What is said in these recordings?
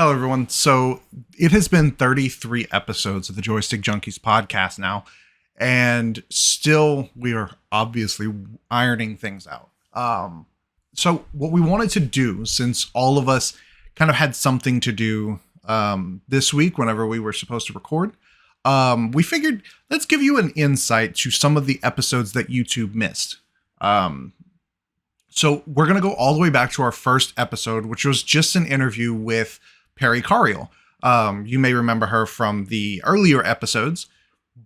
Hello, everyone. So it has been 33 episodes of the Joystick Junkies podcast now, and still we are obviously ironing things out. So what we wanted to do, since all of us kind of had something to do this week whenever we were supposed to record, we figured let's give you an insight to some of the episodes that YouTube missed. So we're going to go all the way back to our first episode, which was just an interview with Perri Karyal. You may remember her from the earlier episodes,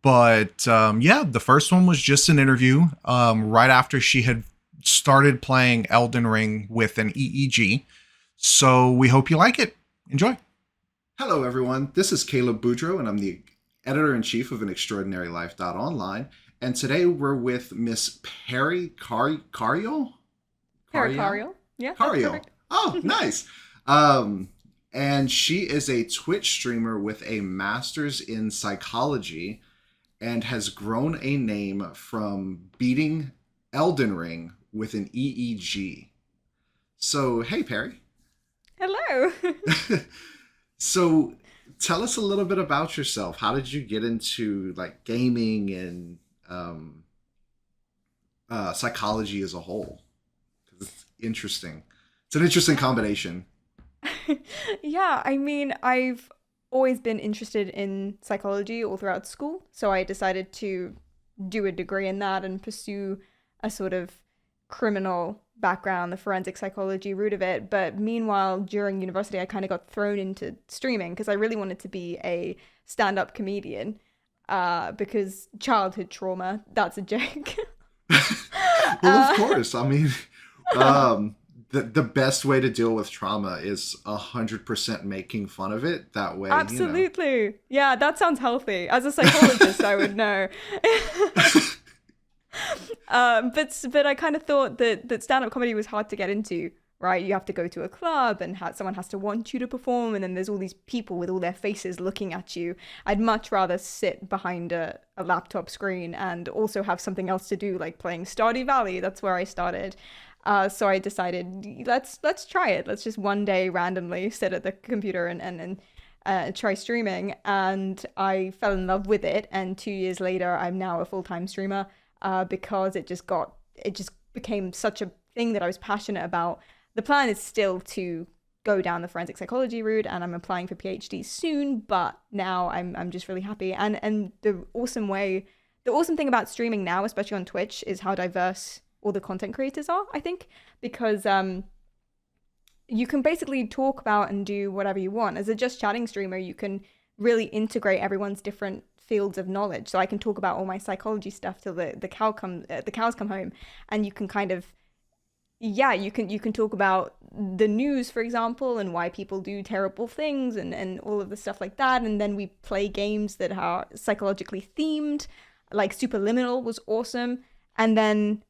but the first one was just an interview right after she had started playing Elden Ring with an EEG. So we hope you like it. Enjoy. Hello, everyone. This is Caleb Boudreau, and I'm the editor-in-chief of AnExtraordinaryLife.online. And today we're with Miss Perri Karyal? Karyal. Yeah. Karyal. Oh, nice. And she is a Twitch streamer with a master's in psychology and has grown a name from beating Elden Ring with an EEG. So, hey, Perri. Hello. So, tell us a little bit about yourself. How did you get into like gaming and psychology as a whole? 'Cause it's interesting. It's an interesting combination. Yeah, I mean, I've always been interested in psychology all throughout school, so I decided to do a degree in that and pursue a sort of criminal background, the forensic psychology route of it. But meanwhile, during university, I kind of got thrown into streaming because I really wanted to be a stand-up comedian because childhood trauma, that's a joke. Well, of course. I mean, the best way to deal with trauma is 100% making fun of it. That way, absolutely. Yeah, that sounds healthy. As a psychologist, I would know. But I kind of thought that stand-up comedy was hard to get into, right? You have to go to a club and someone has to want you to perform, and then there's all these people with all their faces looking at you. I'd much rather sit behind a laptop screen and also have something else to do, like playing Stardew Valley. That's where I started. So I decided, let's try it. Let's just one day randomly sit at the computer and try streaming. And I fell in love with it. And 2 years later, I'm now a full-time streamer because it just became such a thing that I was passionate about. The plan is still to go down the forensic psychology route, and I'm applying for PhD soon. But now I'm just really happy. And the awesome thing about streaming now, especially on Twitch, is how diverse all the content creators are, I think, because you can basically talk about and do whatever you want. As a just chatting streamer, you can really integrate everyone's different fields of knowledge. So I can talk about all my psychology stuff till the cows come home, and you can kind of you can talk about the news, for example, and why people do terrible things and all of the stuff like that. And then we play games that are psychologically themed, like Superliminal was awesome. And then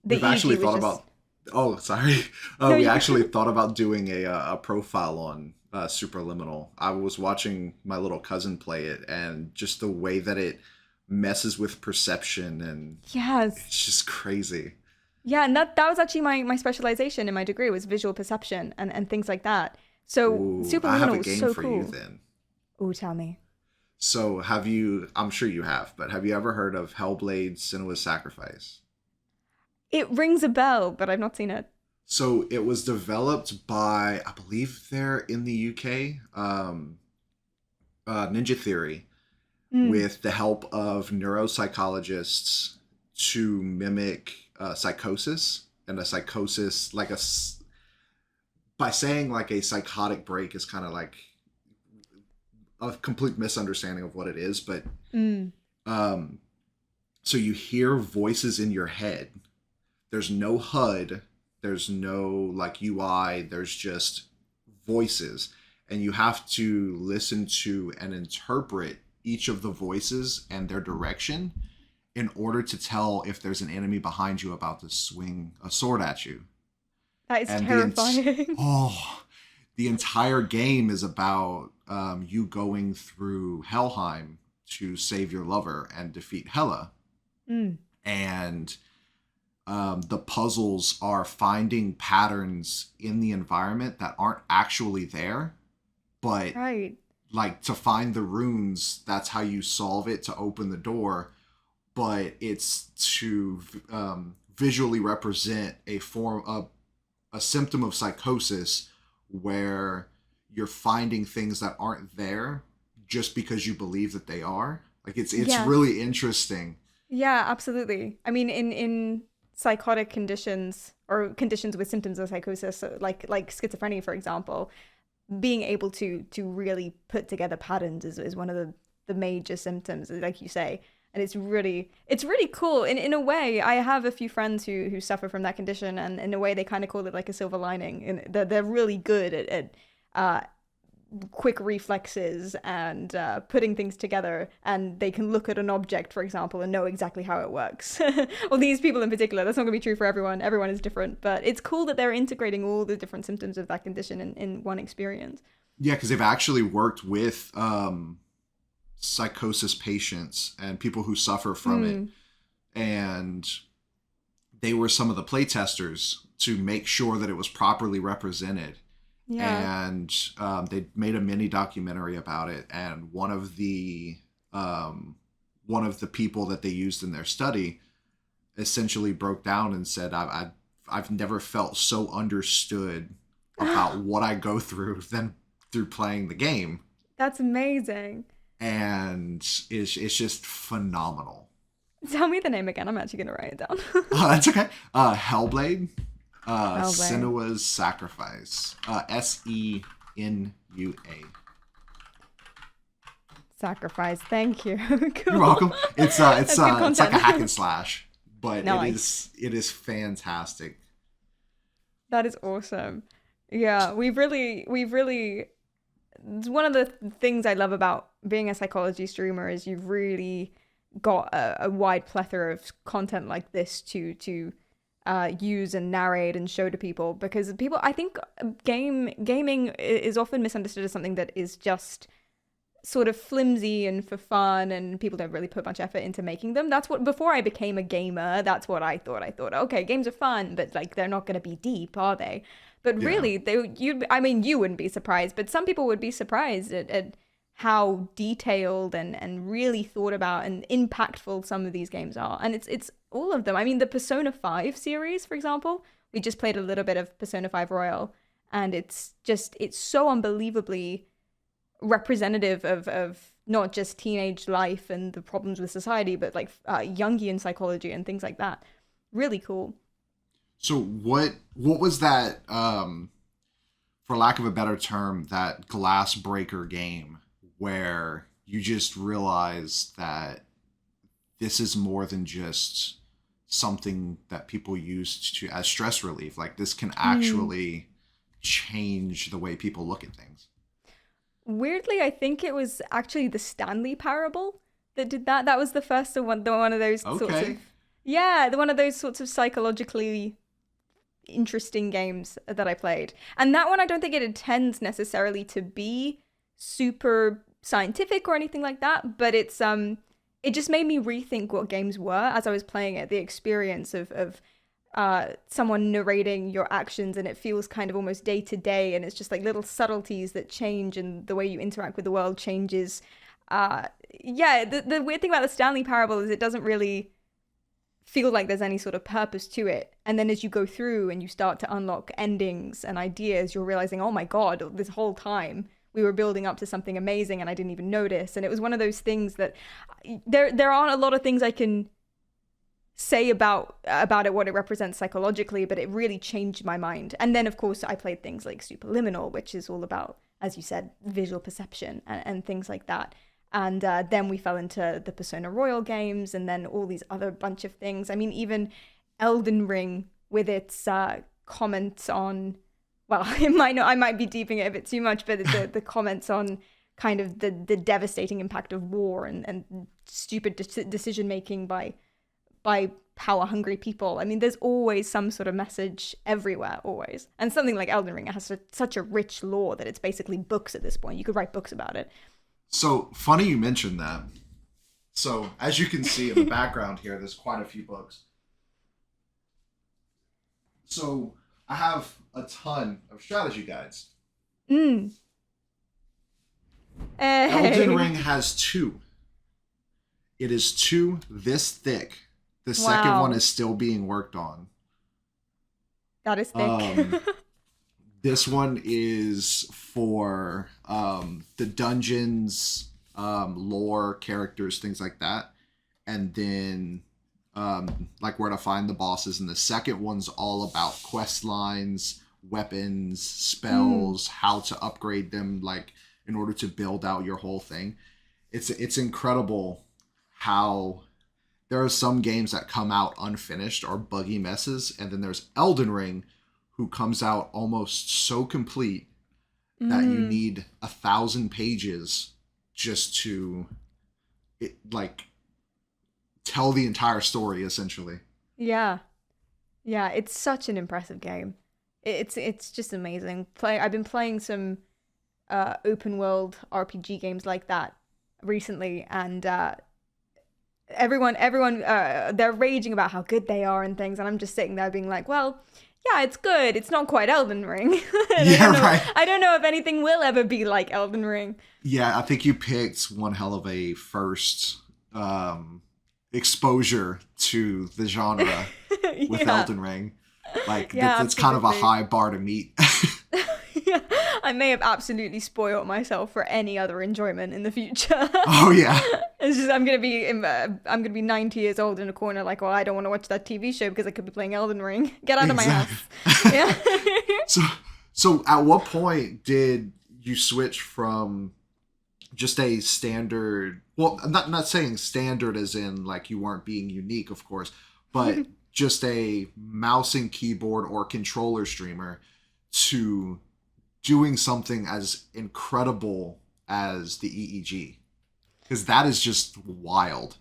We've actually thought about. Oh, sorry. We actually thought about doing a profile on Superliminal. I was watching my little cousin play it, and just the way that it messes with perception, and yes, it's just crazy. Yeah, and that was actually my specialization in my degree, was visual perception and things like that. So Superliminal was so cool. You then. Ooh, tell me. So have you? I'm sure you have, but have you ever heard of Hellblade: Senua's Sacrifice? It rings a bell, but I've not seen it. So it was developed by, I believe they're in the UK, Ninja Theory, with the help of neuropsychologists to mimic psychosis. And a psychosis, by saying like a psychotic break is kind of like a complete misunderstanding of what it is. But so you hear voices in your head. There's no HUD, there's no like UI, there's just voices. And you have to listen to and interpret each of the voices and their direction in order to tell if there's an enemy behind you about to swing a sword at you. That is terrifying. The entire game is about you going through Helheim to save your lover and defeat Hela. And the puzzles are finding patterns in the environment that aren't actually there, but Right. like to find the runes, that's how you solve it to open the door. But it's to visually represent a form of a symptom of psychosis where you're finding things that aren't there just because you believe that they are. Like it's Yes. really interesting. Yeah, absolutely. I mean, in psychotic conditions or conditions with symptoms of psychosis, so like schizophrenia, for example, being able to really put together patterns is one of the major symptoms, like you say. And it's really cool. In a way, I have a few friends who suffer from that condition, and in a way, they kind of call it like a silver lining. And they're really good at uh, quick reflexes and putting things together, and they can look at an object, for example, and know exactly how it works. Well, these people in particular, that's not going to be true for everyone. Everyone is different, but it's cool that they're integrating all the different symptoms of that condition in one experience. Yeah, because they've actually worked with psychosis patients and people who suffer from it, Mm, and they were some of the playtesters to make sure that it was properly represented. yeah. And they made a mini documentary about it. And one of the people that they used in their study essentially broke down and said, I've never felt so understood about what I go through than through playing the game." That's amazing. And it's just phenomenal. Tell me the name again. I'm actually going to write it down. That's okay. Hellblade, Hellblade. Senua's Sacrifice, Senua. Sacrifice. Thank you. Cool. You're welcome. It's That's good it's like a content. hack and slash, but Nice. it is fantastic. That is awesome. Yeah, we've really it's one of the things I love about being a psychology streamer is you've really got a wide plethora of content like this to use and narrate and show to people, because people, I think gaming is often misunderstood as something that is just sort of flimsy and for fun, and people don't really put much effort into making them. That's what, before I became a gamer, that's what I thought. I thought, okay, games are fun, but like they're not going to be deep, are they? But Yeah. really, I mean, you wouldn't be surprised, but some people would be surprised at how detailed and really thought about and impactful some of these games are. And it's all of them. I mean, the Persona 5 series, for example, we just played a little bit of Persona 5 Royal, and it's so unbelievably representative of not just teenage life and the problems with society, but like Jungian psychology and things like that. Really cool. So what was that? For lack of a better term, that glass breaker game where you just realize that this is more than just something that people use to as stress relief. Like this can Mm. actually change the way people look at things. Weirdly, I think it was actually the Stanley Parable that did that. That was the first one, the one of those sorts Okay. of, yeah, the one of those sorts of psychologically interesting games that I played. And that one, I don't think it intends necessarily to be super scientific or anything like that, but it just made me rethink what games were as I was playing it. The experience of someone narrating your actions, and it feels kind of almost day to day, and it's just like little subtleties that change, and the way you interact with the world changes. Yeah, the weird thing about the Stanley Parable is it doesn't really feel like there's any sort of purpose to it. And then as you go through and you start to unlock endings and ideas, you're realizing, oh my God, this whole time we were building up to something amazing and I didn't even notice. And it was one of those things that there aren't a lot of things I can say about it, what it represents psychologically, but it really changed my mind. And then of course I played things like Superliminal, which is all about, as you said, visual perception and things like that. And then we fell into the Persona Royal games, and then all these other bunch of things. I mean, even Elden Ring with its comments on, well, I might be deeping it a bit too much, but the comments on kind of the devastating impact of war and stupid decision making by power hungry people. I mean, there's always some sort of message everywhere, always. And something like Elden Ring has such a rich lore that it's basically books at this point. You could write books about it. So funny you mentioned that. So as you can see in the background here, there's quite a few books. So I have a ton of strategy guides. Mm. Hey. Elden Ring has 2. It is 2 this thick. The second one is still being worked on. That is thick. This one is for the dungeons, lore, characters, things like that. And then like where to find the bosses. And the second one's all about quest lines, weapons, spells, how to upgrade them, like in order to build out your whole thing. It's incredible how there are some games that come out unfinished or buggy messes, and then there's Elden Ring, who comes out almost so complete that you need 1,000 pages just to tell the entire story, essentially. Yeah. It's such an impressive game. It's just amazing. I've been playing some open world RPG games like that recently, and everyone they're raging about how good they are and things, and I'm just sitting there being like, well, yeah, it's good. It's not quite Elden Ring. I don't know if anything will ever be like Elden Ring. Yeah, I think you picked one hell of a first exposure to the genre with Elden Ring. Like, it's kind of a high bar to meet. Yeah, I may have absolutely spoiled myself for any other enjoyment in the future. Oh yeah. It's just I'm gonna be 90 years old in a corner, like, well, I don't want to watch that TV show because I could be playing Elden Ring. Get out of my house. Yeah. So at what point did you switch from just a standard? Well, I'm not saying standard as in like you weren't being unique, of course, but just a mouse and keyboard or controller streamer to doing something as incredible as the EEG, because that is just wild.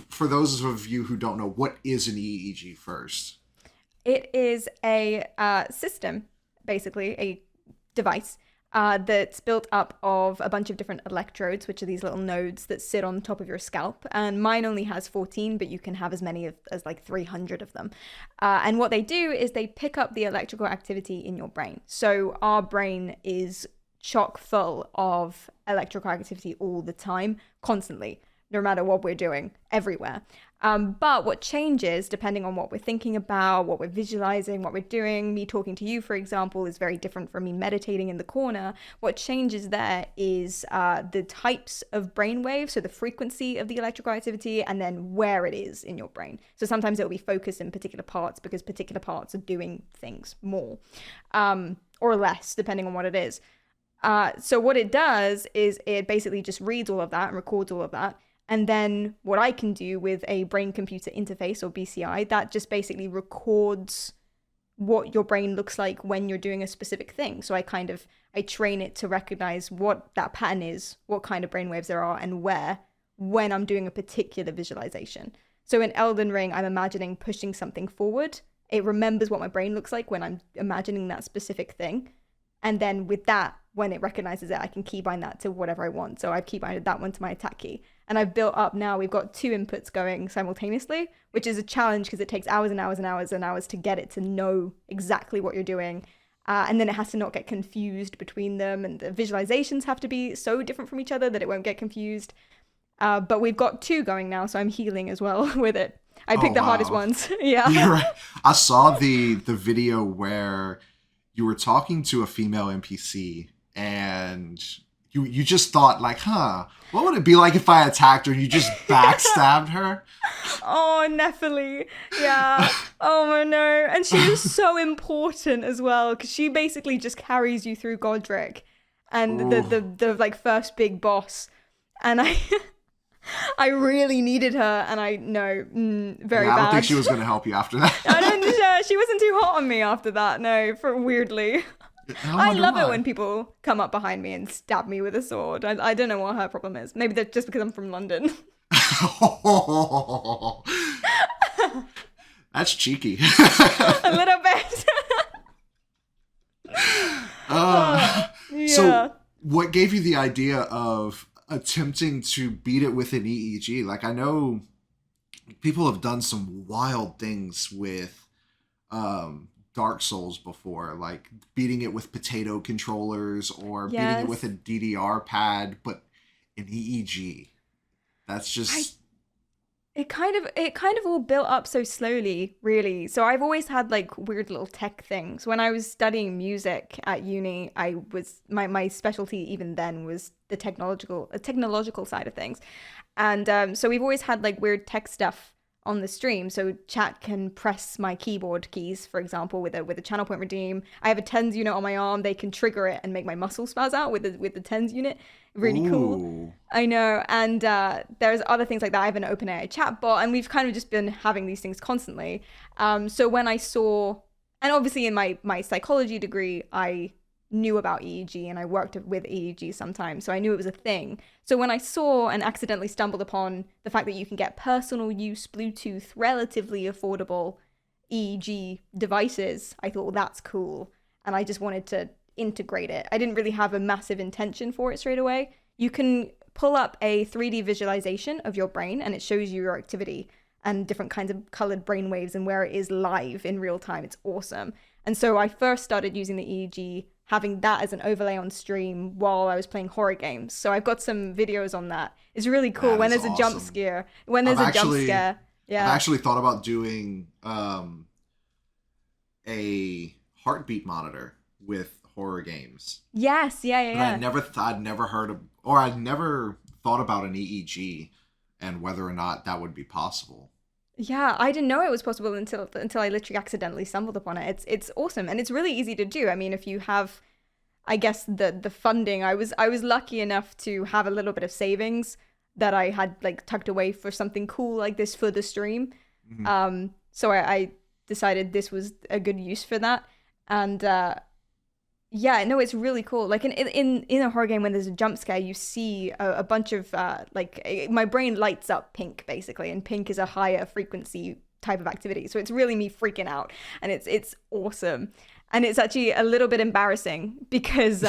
For those of you who don't know, what is an EEG first? It is a system, basically a device that's built up of a bunch of different electrodes, which are these little nodes that sit on top of your scalp. And mine only has 14, but you can have as many as like 300 of them. And what they do is they pick up the electrical activity in your brain. So our brain is chock full of electrical activity all the time, constantly, no matter what we're doing, everywhere. But what changes, depending on what we're thinking about, what we're visualizing, what we're doing, me talking to you, for example, is very different from me meditating in the corner. What changes there is the types of brain waves, so the frequency of the electrical activity, and then where it is in your brain. So sometimes it'll be focused in particular parts because particular parts are doing things more or less, depending on what it is. So what it does is it basically just reads all of that and records all of that. And then what I can do with a brain-computer interface, or BCI, that just basically records what your brain looks like when you're doing a specific thing. So I train it to recognize what that pattern is, what kind of brainwaves there are, and where, when I'm doing a particular visualization. So in Elden Ring, I'm imagining pushing something forward. It remembers what my brain looks like when I'm imagining that specific thing. And then with that, when it recognizes it, I can keybind that to whatever I want. So I've keybinded that one to my attack key. And I've built up now, we've got 2 inputs going simultaneously, which is a challenge because it takes hours and hours and hours and hours to get it to know exactly what you're doing. And then it has to not get confused between them. And the visualizations have to be so different from each other that it won't get confused. But we've got 2 going now, so I'm healing as well with it. I picked the hardest ones. Yeah. You're right. I saw the video where you were talking to a female NPC and you just thought like, what would it be like if I attacked her and you just backstabbed her? Oh, Nephilim. Yeah. Oh, no. And she is so important as well, because she basically just carries you through Godric and the like first big boss. And I really needed her, and I know very bad. I don't think she was going to help you after that. She wasn't too hot on me after that. No, weirdly. I love it when people come up behind me and stab me with a sword. I don't know what her problem is. Maybe that's just because I'm from London. That's cheeky. A little bit. Yeah. So, what gave you the idea of attempting to beat it with an EEG? Like, I know people have done some wild things with Dark Souls before, like beating it with potato controllers or beating it Yes. with a DDR pad, but an EEG. That's just It kind of all built up so slowly, really. So I've always had like weird little tech things. When I was studying music at uni, I was my specialty even then was the technological side of things. And so we've always had like weird tech stuff on the stream. So chat can press my keyboard keys, for example, with a channel point redeem. I have a tens unit on my arm. They can trigger it and make my muscle spaz out with the tens unit. Really cool. ooh. I know. And there's other things like that. I have an OpenAI chat bot, and we've kind of just been having these things constantly. So when I saw, and obviously in my psychology degree, I knew about EEG and I worked with EEG sometimes. So I knew it was a thing. So when I saw and accidentally stumbled upon the fact that you can get personal use Bluetooth, relatively affordable EEG devices, I thought, well, that's cool. And I just wanted to integrate it. I didn't really have a massive intention for it straight away. You can pull up a 3D visualization of your brain and it shows you your activity and different kinds of colored brain waves and where it is live in real time. It's awesome. And so I first started using the EEG, having that as an overlay on stream while I was playing horror games. So I've got some videos on that. It's really cool That when is there's a jump awesome. scare. When there's I've a jump actually- scare. Yeah. I've actually thought about doing a heartbeat monitor with horror games. Yes. Yeah. But I'd never heard of, or I'd never thought about an EEG and whether or not that would be possible. Yeah, I didn't know it was possible until I literally accidentally stumbled upon it. It's awesome and it's really easy to do. I mean, if you have, I guess the funding, I was lucky enough to have a little bit of savings that I had like tucked away for something cool like this for the stream. Mhm. So I decided this was a good use for that, and yeah, no, it's really cool. Like in a horror game when there's a jump scare, you see a bunch of my brain lights up pink basically, and pink is a higher frequency type of activity. So it's really me freaking out, and it's awesome. And it's actually a little bit embarrassing because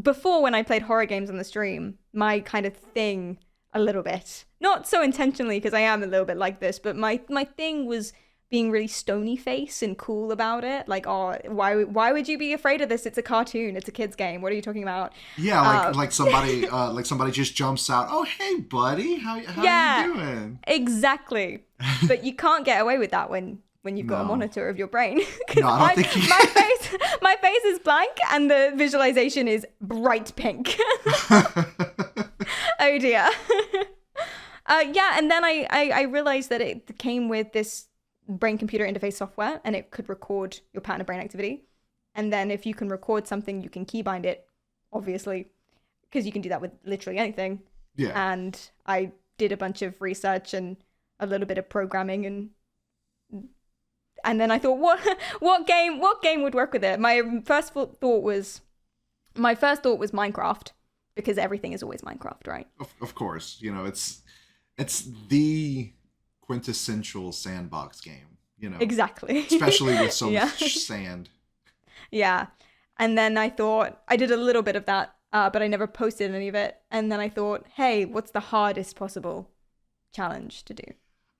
before when I played horror games on the stream, my kind of thing a little bit, not so intentionally because I am a little bit like this, but my thing was being really stony face and cool about it. Like, oh, why would you be afraid of this? It's a cartoon. It's a kid's game. What are you talking about? Yeah, like somebody just jumps out. Oh, hey, buddy, how Yeah. you doing? Exactly. But you can't get away with that when you've got a No. monitor of your brain. 'Cause No, I don't think you- my face is blank and the visualization is bright pink. Oh dear. Yeah, and then I realized that it came with this brain computer interface software and it could record your pattern of brain activity. And then if you can record something, you can keybind it, obviously, because you can do that with literally anything. Yeah. And I did a bunch of research and a little bit of programming and then I thought, what game would work with it? My first thought was Minecraft, because everything is always Minecraft, right? Of course, it's the quintessential sandbox game, Exactly. especially with so Yeah. much sand. Yeah. And then I thought, I did a little bit of that, but I never posted any of it. And then I thought, hey, what's the hardest possible challenge to do?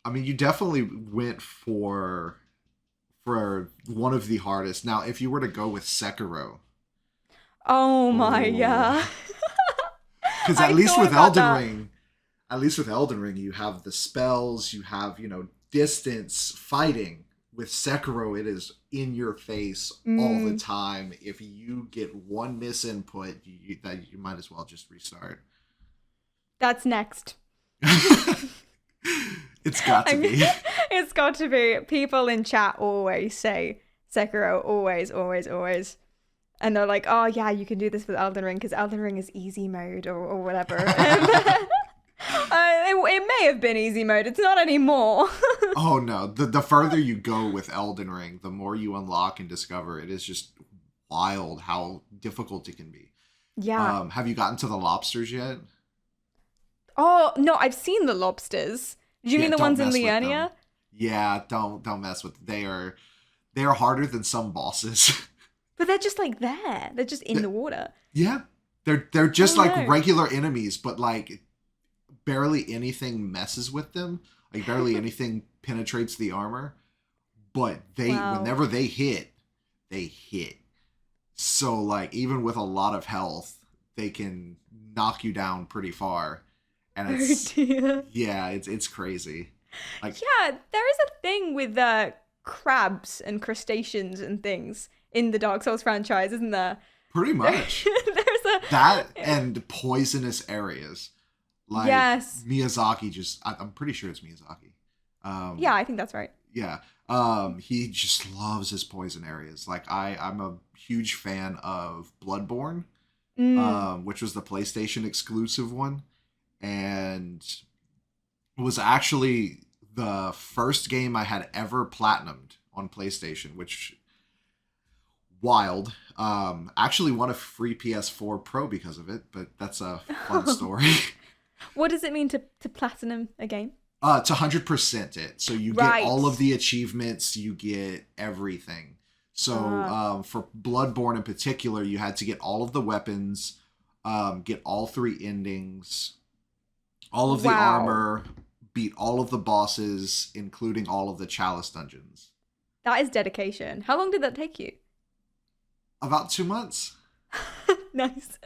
I mean, you definitely went for one of the hardest. Now, if you were to go with Sekiro, Oh my, Ooh. yeah. because I at least thought with about Elden Ring, you have the spells, you have distance fighting. With Sekiro, it is in your face all the time. If you get one misinput, you might as well just restart. That's next. It's got to be. It's got to be. People in chat always say Sekiro, always, always, always. And they're like, oh yeah, you can do this with Elden Ring because Elden Ring is easy mode or whatever. It may have been easy mode. It's not anymore. Oh no, the further you go with Elden Ring, the more you unlock and discover. It is just wild how difficult it can be. Yeah. Have you gotten to the lobsters yet? Oh no, I've seen the lobsters. Do you mean the don't ones in mess with them. Liurnia? Yeah, don't mess with them. They are harder than some bosses. But they're just like there. They're just in the water. Yeah. They're just Oh, like no. regular enemies, but like barely anything messes with them. Like barely anything penetrates the armor. But Wow. whenever they hit, they hit. So like even with a lot of health, they can knock you down pretty far. And it's dear. yeah, it's crazy. Like Yeah, there is a thing with crabs and crustaceans and things in the Dark Souls franchise, isn't there? pretty much There's a that and poisonous areas. Like yes. Miyazaki I'm pretty sure it's Miyazaki. Yeah, I think that's right. Yeah. He just loves his poison areas. Like I'm a huge fan of Bloodborne, which was the PlayStation exclusive one, and it was actually the first game I had ever platinumed on PlayStation, which wild. Actually won a free PS4 Pro because of it, but that's a fun story. What does it mean to platinum a game? To 100% it. So you get all of the achievements, you get everything. So for Bloodborne in particular, you had to get all of the weapons, get all 3 endings, all of the armor, beat all of the bosses, including all of the Chalice dungeons. That is dedication. How long did that take you? About 2 months. Nice.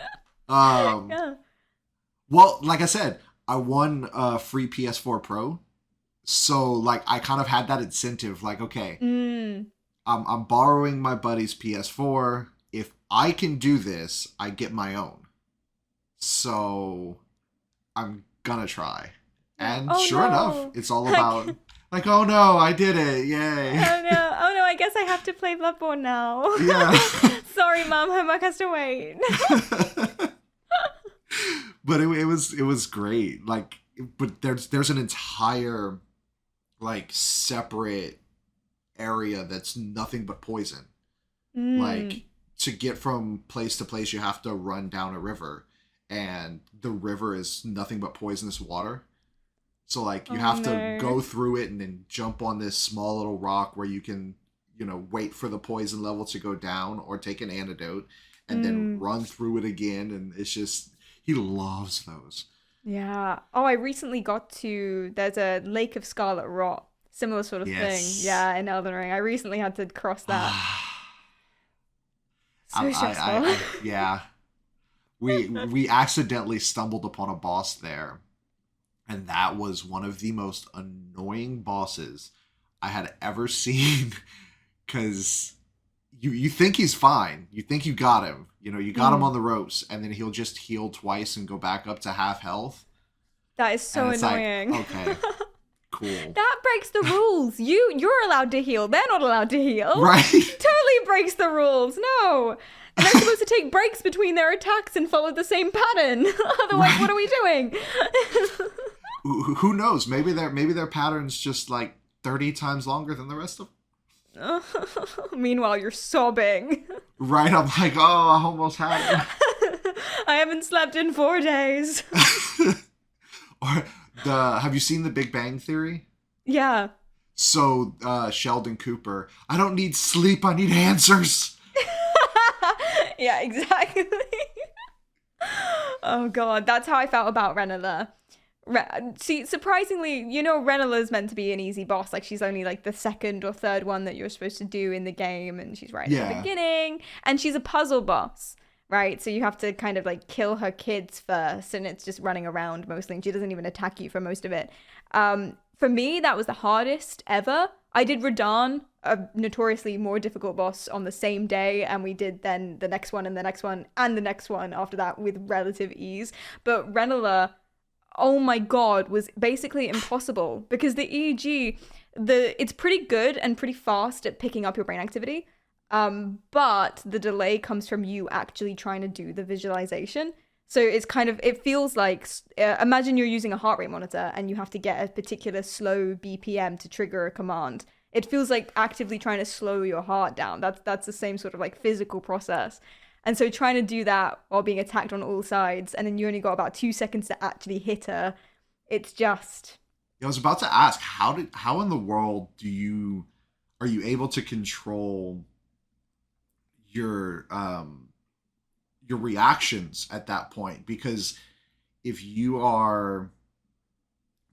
Yeah. Well, like I said, I won a free PS4 Pro. So like I kind of had that incentive, like, okay, I'm borrowing my buddy's PS4. If I can do this, I get my own. So I'm gonna try. And sure enough, it's all about like, oh no, I did it. Yay. Oh no, I guess I have to play Bloodborne now. Yeah. Sorry, Mom, homework has to wait. But it was great. Like, but there's an entire like separate area that's nothing but poison. Like to get from place to place, you have to run down a river, and the river is nothing but poisonous water. So like you have to go through it and then jump on this small little rock where you can, wait for the poison level to go down or take an antidote and then run through it again. And it's just, he loves those. Yeah. Oh, I recently there's a Lake of Scarlet Rot, similar sort of thing. Yeah, in Elden Ring. I recently had to cross that. So stressful. Yeah. We accidentally stumbled upon a boss there. And that was one of the most annoying bosses I had ever seen. Because you think he's fine. You think you got him. You got him on the ropes. And then he'll just heal twice and go back up to half health. That is so annoying. Like, okay, cool. That breaks the rules. You're allowed to heal. They're not allowed to heal. Right. Totally breaks the rules. No. And they're supposed to take breaks between their attacks and follow the same pattern. Otherwise, what are we doing? Who knows? Maybe their pattern's just like 30 times longer than the rest of them. Meanwhile, you're sobbing. Right, I'm like, oh, I almost had it. I haven't slept in 4 days. Or have you seen The Big Bang Theory? Yeah. So Sheldon Cooper, I don't need sleep, I need answers. Yeah, exactly. Oh god, that's how I felt about Renala. See, surprisingly, Renala's meant to be an easy boss. Like, she's only like the second or third one that you're supposed to do in the game, and she's right at the beginning. And she's a puzzle boss, right? So you have to kind of like kill her kids first, and it's just running around mostly, and she doesn't even attack you for most of it. For me, that was the hardest ever. I did Radahn, a notoriously more difficult boss, on the same day, and we did then the next one and the next one and the next one after that with relative ease. But Renala, oh my god, was basically impossible because the EEG, it's pretty good and pretty fast at picking up your brain activity, but the delay comes from you actually trying to do the visualization. So it's it feels like, imagine you're using a heart rate monitor and you have to get a particular slow BPM to trigger a command. It feels like actively trying to slow your heart down. That's the same sort of like physical process. And so trying to do that while being attacked on all sides, and then you only got about 2 seconds to actually hit her, it's just... I was about to ask, how in the world are you able to control your reactions at that point? Because if you are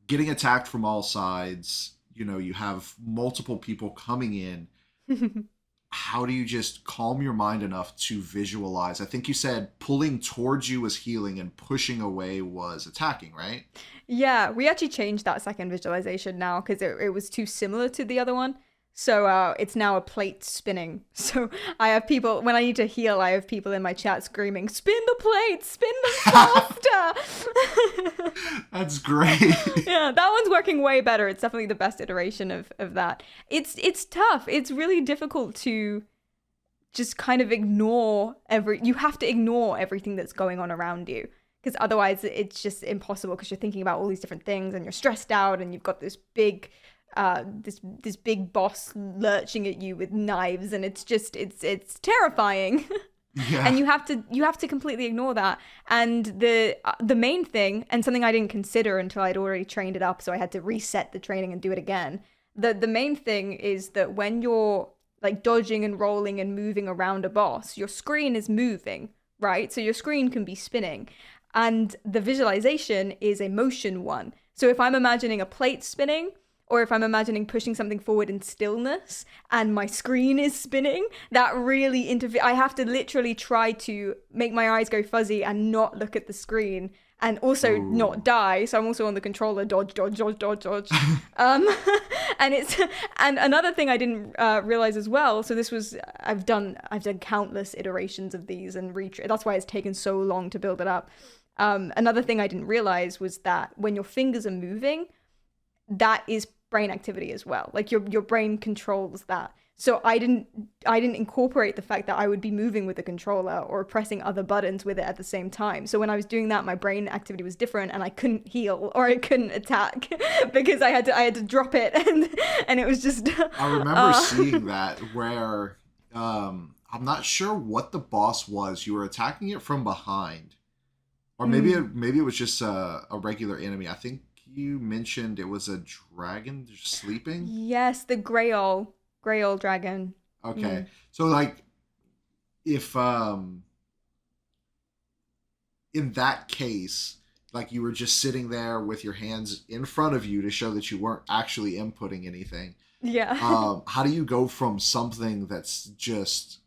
getting attacked from all sides, you have multiple people coming in, how do you just calm your mind enough to visualize? I think you said pulling towards you was healing and pushing away was attacking, right? Yeah, we actually changed that second visualization now because it was too similar to the other one. So it's now a plate spinning. So I have people, when I need to heal, I have people in my chat screaming, spin the plate, spin them faster. That's great. Yeah, that one's working way better. It's definitely the best iteration of that. It's tough. It's really difficult to just kind of you have to ignore everything that's going on around you. Because otherwise it's just impossible because you're thinking about all these different things and you're stressed out and you've got this big this big boss lurching at you with knives, and it's terrifying. Yeah. And you have to completely ignore that. And the main thing, and something I didn't consider until I'd already trained it up, so I had to reset the training and do it again. The main thing is that when you're like dodging and rolling and moving around a boss, your screen is moving, right? So your screen can be spinning. And the visualization is a motion one. So if I'm imagining a plate spinning, or if I'm imagining pushing something forward in stillness and my screen is spinning, that really I have to literally try to make my eyes go fuzzy and not look at the screen and also not die. So I'm also on the controller, dodge. And another thing I didn't realize as well. So this was, I've done countless iterations of these and that's why it's taken so long to build it up. Another thing I didn't realize was that when your fingers are moving, that is brain activity as well. Like your brain controls that. So I didn't incorporate the fact that I would be moving with the controller or pressing other buttons with it at the same time. So when I was doing that, my brain activity was different and I couldn't heal or I couldn't attack because I had to drop it and it was just I remember seeing that where I'm not sure what the boss was. You were attacking it from behind. Or maybe it was just a regular enemy. I think you mentioned it was a dragon just sleeping. Yes, the Grail dragon. Okay, so like, if in that case, like you were just sitting there with your hands in front of you to show that you weren't actually inputting anything. Yeah. How do you go from something that's just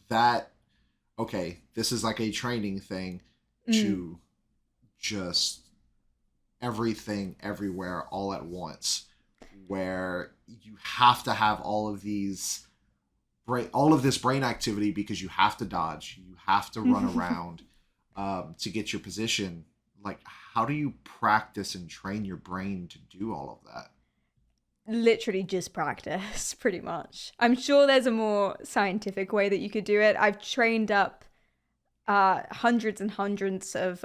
that? Okay, this is like a training thing to just everything everywhere all at once, where you have to have all of this brain activity because you have to dodge, you have to run around to get your position. Like, how do you practice and train your brain to do all of that? Literally just practice, pretty much. I'm sure there's a more scientific way that you could do it. I've trained up hundreds and hundreds of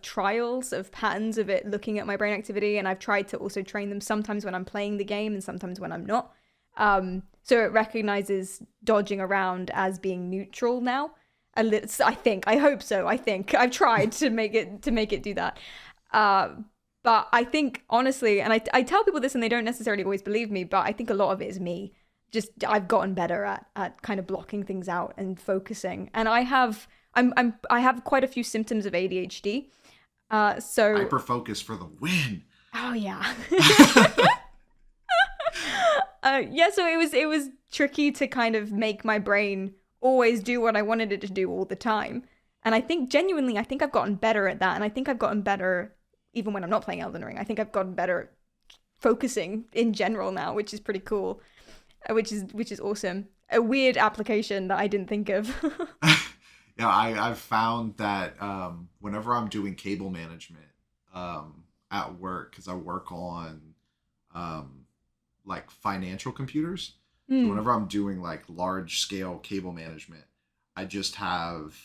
trials of patterns of it looking at my brain activity, and I've tried to also train them sometimes when I'm playing the game and sometimes when I'm not. So it recognizes dodging around as being neutral now. I hope so. I've tried to make it do that. But I think honestly, and I tell people this and they don't necessarily always believe me, but I think a lot of it is me. Just I've gotten better at kind of blocking things out and focusing, and I have quite a few symptoms of ADHD. So hyper focus for the win. Oh yeah. Yeah, so it was tricky to kind of make my brain always do what I wanted it to do all the time. And I think genuinely, I've gotten better at that. And I think I've gotten better even when I'm not playing Elden Ring. I think I've gotten better at focusing in general now, which is pretty cool. Which is awesome. A weird application that I didn't think of. Yeah, I've found that whenever I'm doing cable management at work, because I work on like financial computers, so whenever I'm doing like large scale cable management, I just have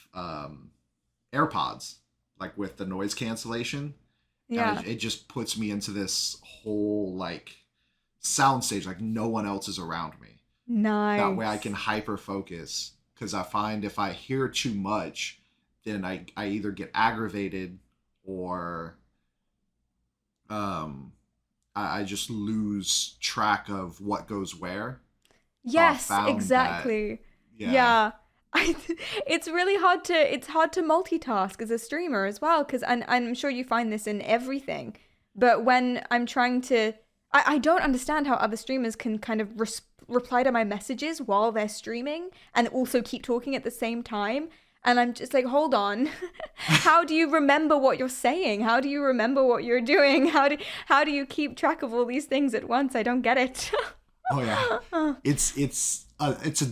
AirPods, like with the noise cancellation. Yeah, and it just puts me into this whole like sound stage, like no one else is around me. Nice. That way I can hyper focus. Because I find if I hear too much, then I either get aggravated or I just lose track of what goes where. Yes, So exactly. That, Yeah. It's really hard to multitask as a streamer as well, because I'm sure you find this in everything. But when I'm trying to, I don't understand how other streamers can kind of reply to my messages while they're streaming and also keep talking at the same time. And I'm just like, hold on. How do you remember what you're saying? How do you remember what you're doing? How do you keep track of all these things at once? I don't get it. Oh yeah, it's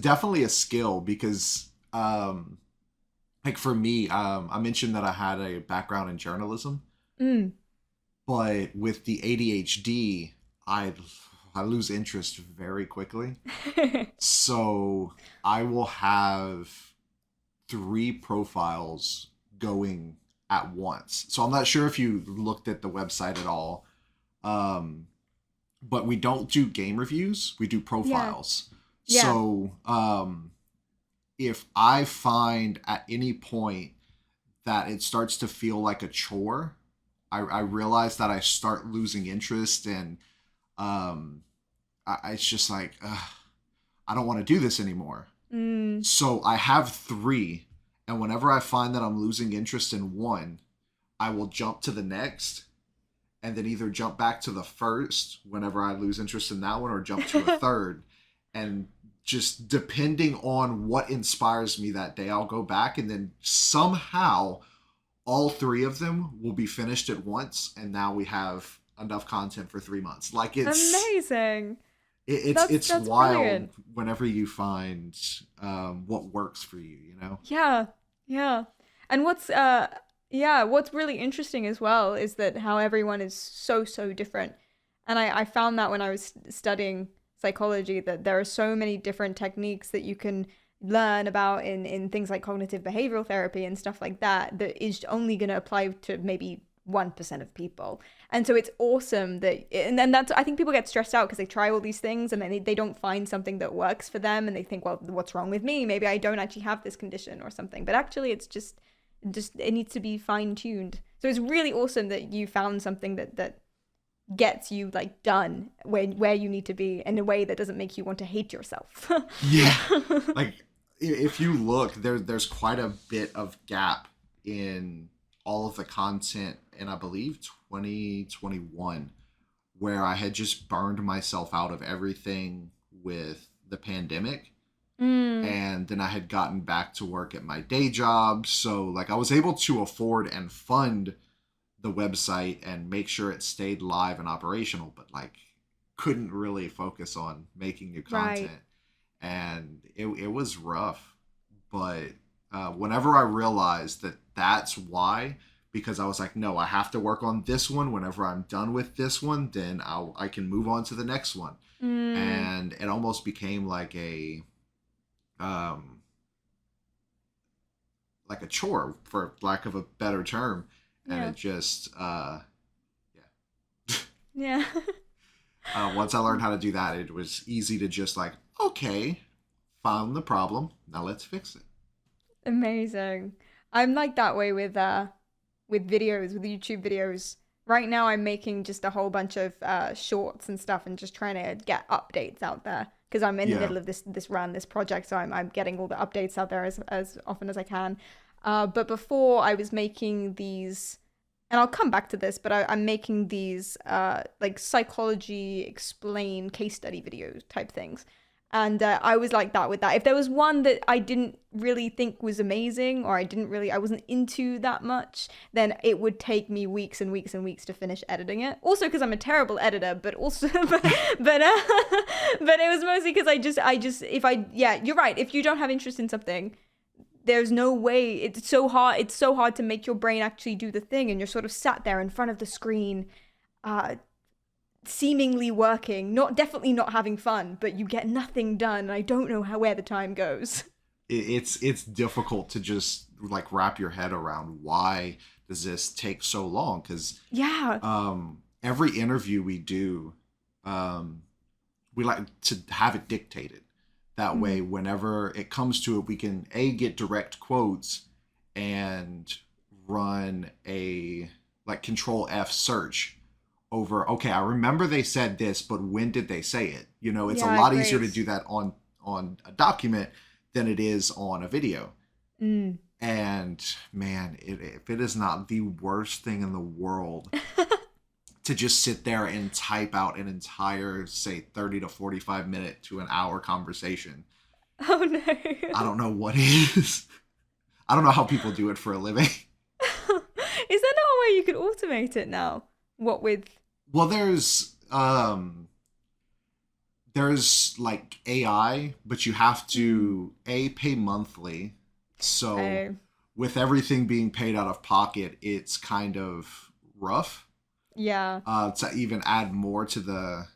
definitely a skill because like for me, I mentioned that I had a background in journalism, but with the ADHD, I lose interest very quickly. So I will have 3 profiles going at once. So I'm not sure if you looked at the website at all. But we don't do game reviews. We do profiles. Yeah. So if I find at any point that it starts to feel like a chore, I realize that I start losing interest, and it's just like, I don't want to do this anymore. So I have 3, and whenever I find that I'm losing interest in one, I will jump to the next, and then either jump back to the first whenever I lose interest in that one, or jump to a third. And just depending on what inspires me that day, I'll go back, and then somehow all 3 of them will be finished at once, and now we have enough content for 3 months. Like, it's amazing. It's That's wild brilliant. whenever you find what works for you, you know? Yeah. And what's really interesting as well is that how everyone is so different. And I found that when I was studying psychology, that there are so many different techniques that you can learn about in things like cognitive behavioral therapy and stuff like that, that is only going to apply to maybe 1% of people. And so it's awesome that, and then that's, I think people get stressed out because they try all these things and then they don't find something that works for them, and they think, well, what's wrong with me? Maybe I don't actually have this condition or something. But actually it's just it needs to be fine-tuned. So it's really awesome that you found something that gets you like done where you need to be in a way that doesn't make you want to hate yourself. Yeah. Like, if you look, there's quite a bit of gap in all of the content in, I believe, 2021, where I had just burned myself out of everything with the pandemic. And then I had gotten back to work at my day job. So like I was able to afford and fund the website and make sure it stayed live and operational, but like couldn't really focus on making new content. Right. And it was rough. But whenever I realized that that's why, because I was like, no, I have to work on this one. Whenever I'm done with this one, then I can move on to the next one. And it almost became like a chore, for lack of a better term. And it just Yeah. once I learned how to do that, it was easy to just like, okay, found the problem, now let's fix it. Amazing. I'm like that way with videos, with YouTube videos. Right now I'm making just a whole bunch of shorts and stuff, and just trying to get updates out there, because I'm in the middle of this project, so I'm getting all the updates out there as often as I can. But before, I was making these, and I'll come back to this, but I'm making these like psychology explain case study videos type things. And I was like that with that. If there was one that I didn't really think was amazing, or I wasn't into that much, then it would take me weeks and weeks and weeks to finish editing it. Also because I'm a terrible editor, but also, but it was mostly because you're right. If you don't have interest in something, there's no way. It's so hard to make your brain actually do the thing, and you're sort of sat there in front of the screen, seemingly working, definitely not having fun, but you get nothing done, and I don't know where the time goes. It's difficult to just like wrap your head around why does this take so long, because every interview we do, we like to have it dictated. That way, whenever it comes to it, we can get direct quotes and run a like Control F search over, okay, I remember they said this, but when did they say it? You know, it's a lot easier to do that on a document than it is on a video. And man, if it is not the worst thing in the world to just sit there and type out an entire, say, 30 to 45 minute to an hour conversation. Oh no. I don't know what it is. I don't know how people do it for a living. Is there no way you could automate it now? What with? Well, there's like AI, but you have to pay monthly. So with everything being paid out of pocket, it's kind of rough. Yeah. To even add more to the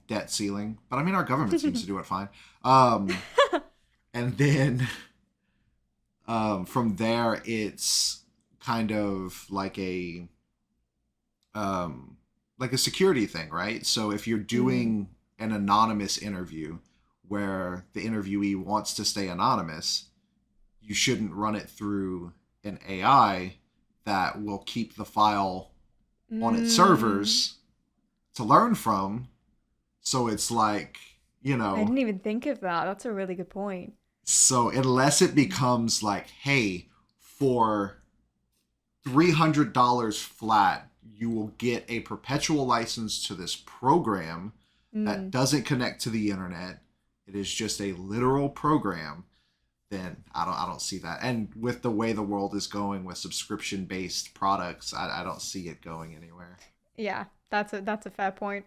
debt ceiling. But I mean, our government seems to do it fine. And then from there, it's kind of like a security thing, right? So if you're doing an anonymous interview where the interviewee wants to stay anonymous, you shouldn't run it through an AI that will keep the file on its servers to learn from. So it's like, you know, I didn't even think of that. That's a really good point. So unless it becomes like, hey, for $300 flat, you will get a perpetual license to this program that doesn't connect to the internet. It is just a literal program. Then I don't see that. And with the way the world is going with subscription-based products, I don't see it going anywhere. Yeah, that's a fair point.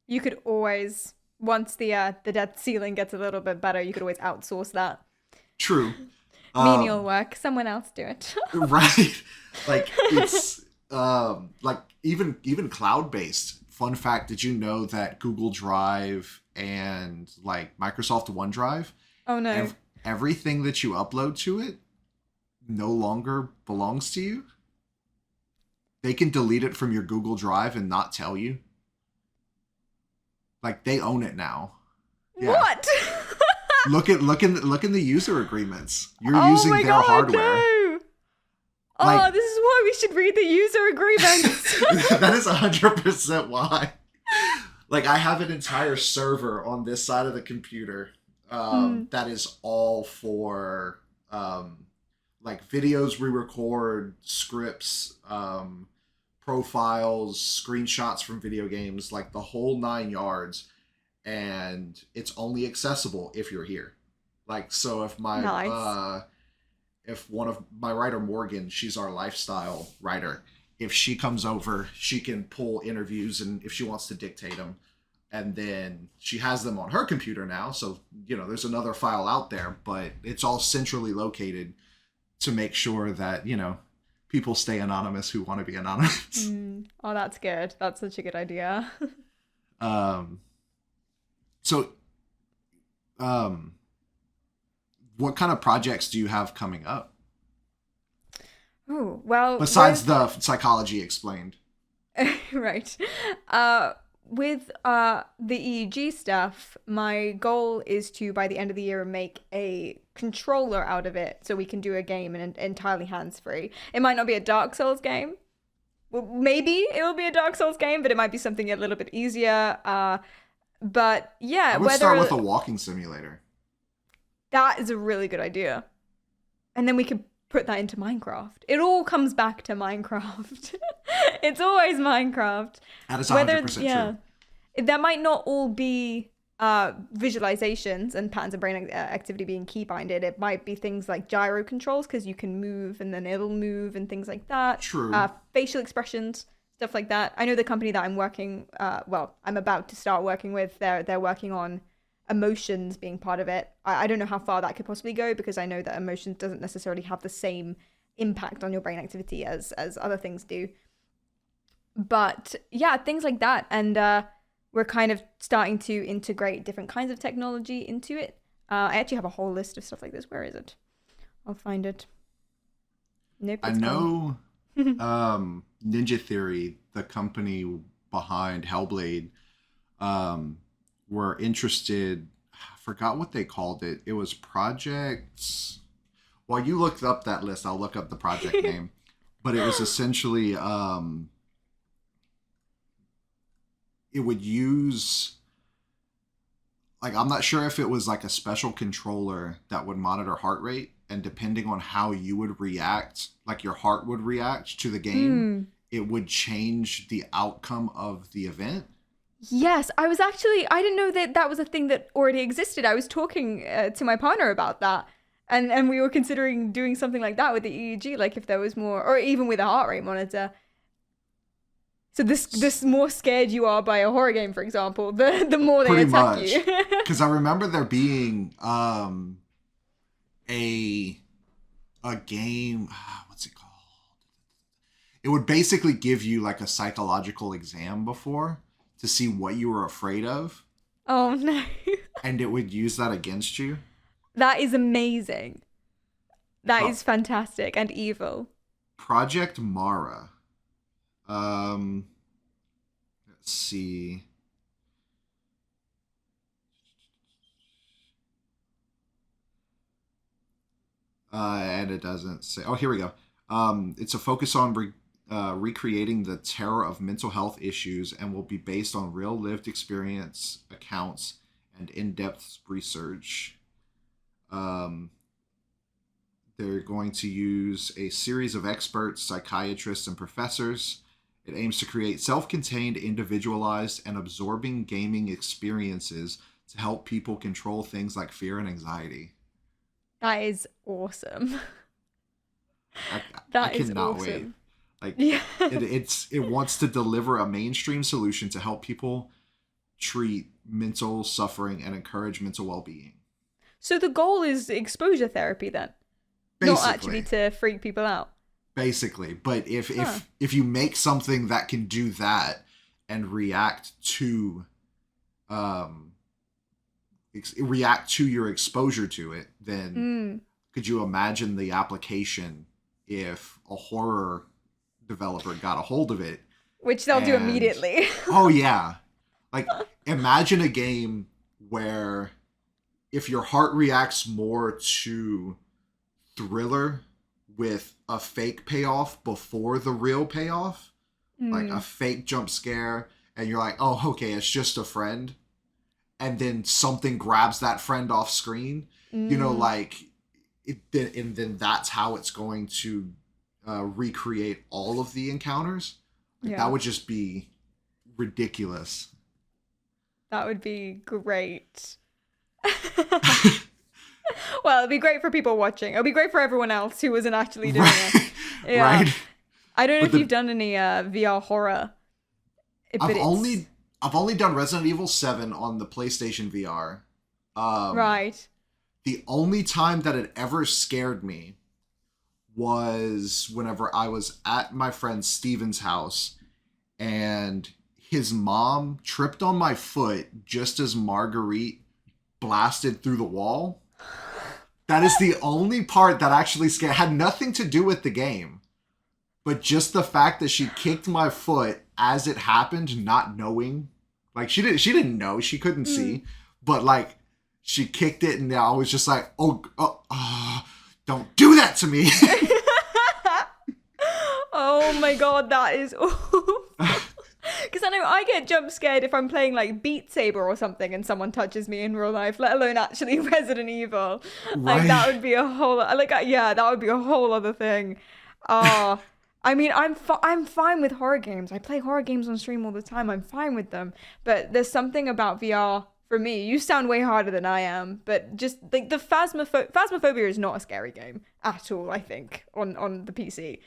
You could always, once the debt ceiling gets a little bit better, you could always outsource that. True. Menial work, someone else do it. Right. Like it's like even cloud-based. Fun fact, did you know that Google Drive and like Microsoft OneDrive, Oh no. everything that you upload to it no longer belongs to you? They can delete it from your Google Drive and not tell you. Like they own it now. Yeah. What? Look in the user agreements. You're Oh using my their God, hardware. No. Like- This is why we should read the user agreements. That is 100% why. Like I have an entire server on this side of the computer that is all for like videos we record, scripts, profiles, screenshots from video games, like the whole 9 yards. And it's only accessible if you're here. Like, so if my Nice. if one of my writer Morgan, she's our lifestyle writer, if she comes over, she can pull interviews, and if she wants to dictate them, and then she has them on her computer now. So, you know, there's another file out there, but it's all centrally located to make sure that, you know, people stay anonymous who want to be anonymous. Oh, that's good. That's such a good idea. So, what kind of projects do you have coming up? Oh, well, Besides the Psychology Explained. right. With the EEG stuff, my goal is to, by the end of the year, make a controller out of it so we can do a game and entirely hands-free. It might not be a Dark Souls game. Well, maybe it will be a Dark Souls game, but it might be something a little bit easier. But yeah, I would start with a walking simulator. That is a really good idea. And then we could put that into Minecraft. It all comes back to Minecraft. It's always Minecraft. That is 100% true. That might not all be visualizations and patterns of brain activity being key behind it. It might be things like gyro controls, because you can move and then it'll move and things like that. True. Facial expressions, stuff like that. I know the company that I'm I'm about to start working with, they're working on emotions being part of it. I don't know how far that could possibly go, because I know that emotions doesn't necessarily have the same impact on your brain activity as other things do. But yeah, things like that. And we're kind of starting to integrate different kinds of technology into it. I actually have a whole list of stuff like this. Where is it? I'll find it. Nope. I know Ninja Theory, the company behind Hellblade, were interested. I forgot what they called it. It was projects. While you looked up that list, I'll look up the project name. But it was essentially it would use, like, I'm not sure if it was like a special controller that would monitor heart rate, and depending on how you would react, like your heart would react to the game, it would change the outcome of the event. Yes, I didn't know that that was a thing that already existed. I was talking to my partner about that. And we were considering doing something like that with the EEG, like if there was more, or even with a heart rate monitor. So this more scared you are by a horror game, for example, the more they Pretty attack much. you. Because I remember there being a game. What's it called? It would basically give you like a psychological exam before to see what you were afraid of, Oh no. and it would use that against you. That is amazing. That Oh. is fantastic and evil. Project Mara. Let's see. And it doesn't say. Oh, here we go. It's a focus on recreating the terror of mental health issues and will be based on real lived experience accounts and in-depth research. They're going to use a series of experts, psychiatrists, and professors. It aims to create self-contained, individualized, and absorbing gaming experiences to help people control things like fear and anxiety. That is awesome. I That is cannot awesome. wait. Like Yeah. it wants to deliver a mainstream solution to help people treat mental suffering and encourage mental well-being. So the goal is exposure therapy then, Basically, not actually to freak people out. basically, but Huh. if you make something that can do that and react to your exposure to it, then could you imagine the application if a horror developer got a hold of it? Which they'll do And- immediately. Oh yeah. Like imagine a game where if your heart reacts more to thriller with a fake payoff before the real payoff, like a fake jump scare, and you're like, oh, okay, it's just a friend, and then something grabs that friend off screen, you know, like, and then that's how it's going to recreate all of the encounters. Like, Yeah. that would just be ridiculous. That would be great. Well, it'd be great for people watching. It'll be great for everyone else who wasn't actually doing it. Yeah. Right? I don't know But if the- you've done any VR horror. But I've it's- only done Resident Evil 7 on the PlayStation VR. Right. The only time that it ever scared me was whenever I was at my friend Steven's house and his mom tripped on my foot just as Marguerite blasted through the wall. That is the only part that actually scared. Had nothing to do with the game, but just the fact that she kicked my foot as it happened, not knowing. Like she didn't know, she couldn't see, but like she kicked it, and I was just like, oh, don't do that to me. Oh my god, that is awful. Because I know I get jump scared if I'm playing like Beat Saber or something and someone touches me in real life, let alone actually Resident Evil. Like that Right. would be a whole that would be a whole other thing. I mean, I'm fine with horror games. I play horror games on stream all the time. I'm fine with them. But there's something about VR for me. You sound way harder than I am, but just like the Phasmophobia is not a scary game at all, I think, on the PC.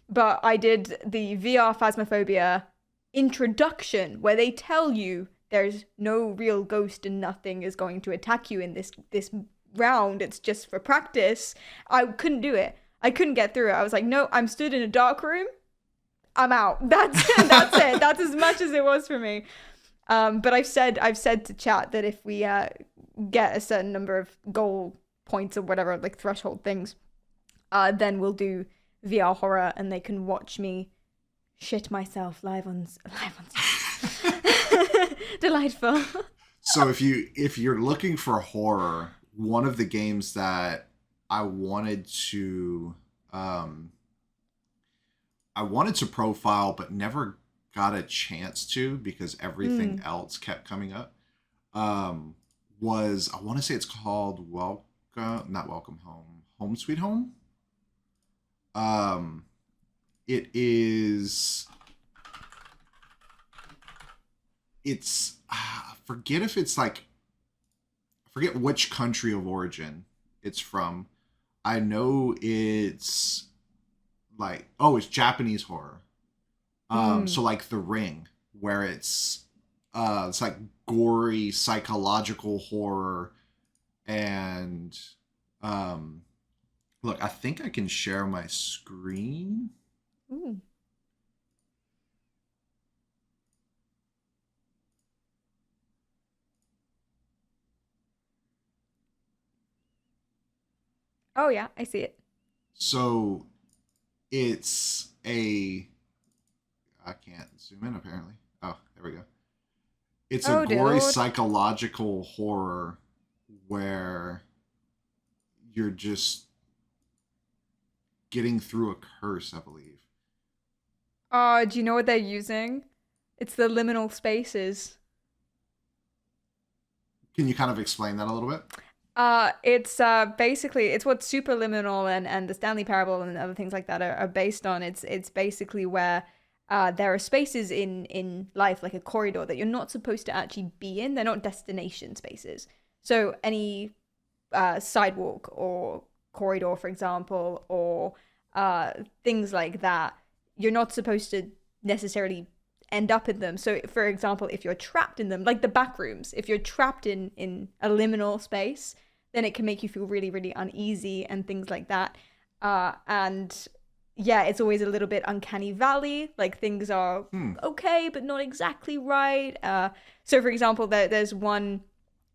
But I did the VR Phasmophobia introduction where they tell you there's no real ghost and nothing is going to attack you in this round. It's just for practice. I couldn't do it. I couldn't get through it. I was like, no, I'm stood in a dark room. I'm out. That's it. That's as much as it was for me. But I've said to chat that if we get a certain number of goal points or whatever, like threshold things, then we'll do VR horror and they can watch me shit myself live on Delightful. So if you're looking for horror, one of the games that I wanted to profile but never got a chance to because everything else kept coming up was, I want to say it's called Welcome Home Sweet Home. It is it's forget if it's like I forget which country of origin it's from. I know it's like it's Japanese horror. So like The Ring, where it's like gory psychological horror, and look, I think I can share my screen. Ooh. Oh yeah, I see it. So it's a I can't zoom in apparently. Oh, there we go. It's a Oh dear gory Lord. psychological horror where you're just getting through a curse, I believe. Oh, do you know what they're using? It's the liminal spaces. Can you kind of explain that a little bit? It's basically it's what superliminal and the Stanley Parable and other things like that are based on. It's basically where there are spaces in life like a corridor that you're not supposed to actually be in. They're not destination spaces. So any sidewalk or corridor, for example, or things like that, you're not supposed to necessarily end up in them. So, for example, if you're trapped in them, like the back rooms, if you're trapped in a liminal space, then it can make you feel really, really uneasy and things like that. And yeah, it's always a little bit uncanny valley. Like things are okay, but not exactly right. So, for example, there's one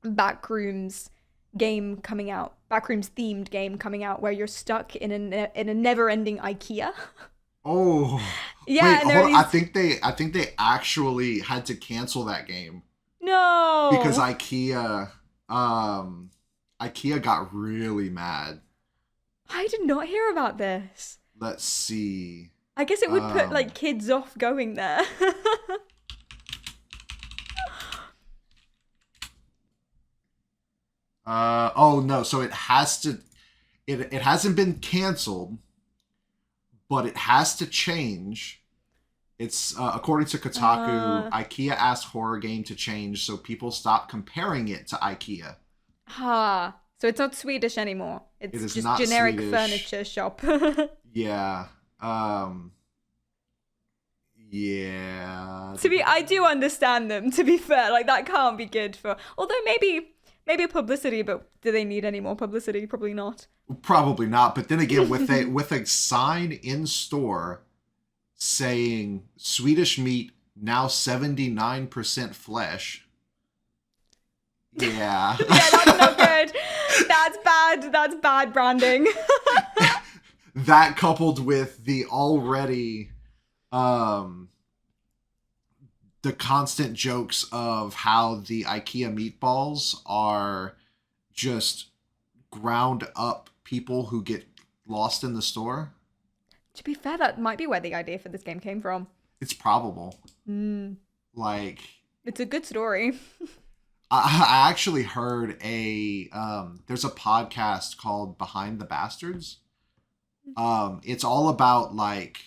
backrooms game coming out, backrooms themed game coming out, where you're stuck in a never-ending IKEA. Oh, Yeah, wait, and hold on. these... I think they actually had to cancel that game No, because IKEA got really mad. I did not hear about this. Let's see. I guess it would put like kids off going there. Oh no, so it has to it hasn't been canceled, but it has to change. It's according to Kotaku, IKEA asked horror game to change so people stop comparing it to IKEA. So it's not Swedish anymore. It It's is just not generic Swedish. furniture shop. Yeah. Yeah. I do understand them, to be fair. Like that can't be good for, although maybe publicity, but do they need any more publicity? Probably not. Probably not, but then again with a sign in store saying Swedish meat now 79% flesh. Yeah. Yeah, that's not good. That's bad. That's bad branding. That coupled with the already the constant jokes of how the IKEA meatballs are just ground up people who get lost in the store. To be fair, that might be where the idea for this game came from. It's probable. Like, it's a good story. I actually heard there's a podcast called Behind the Bastards. It's all about like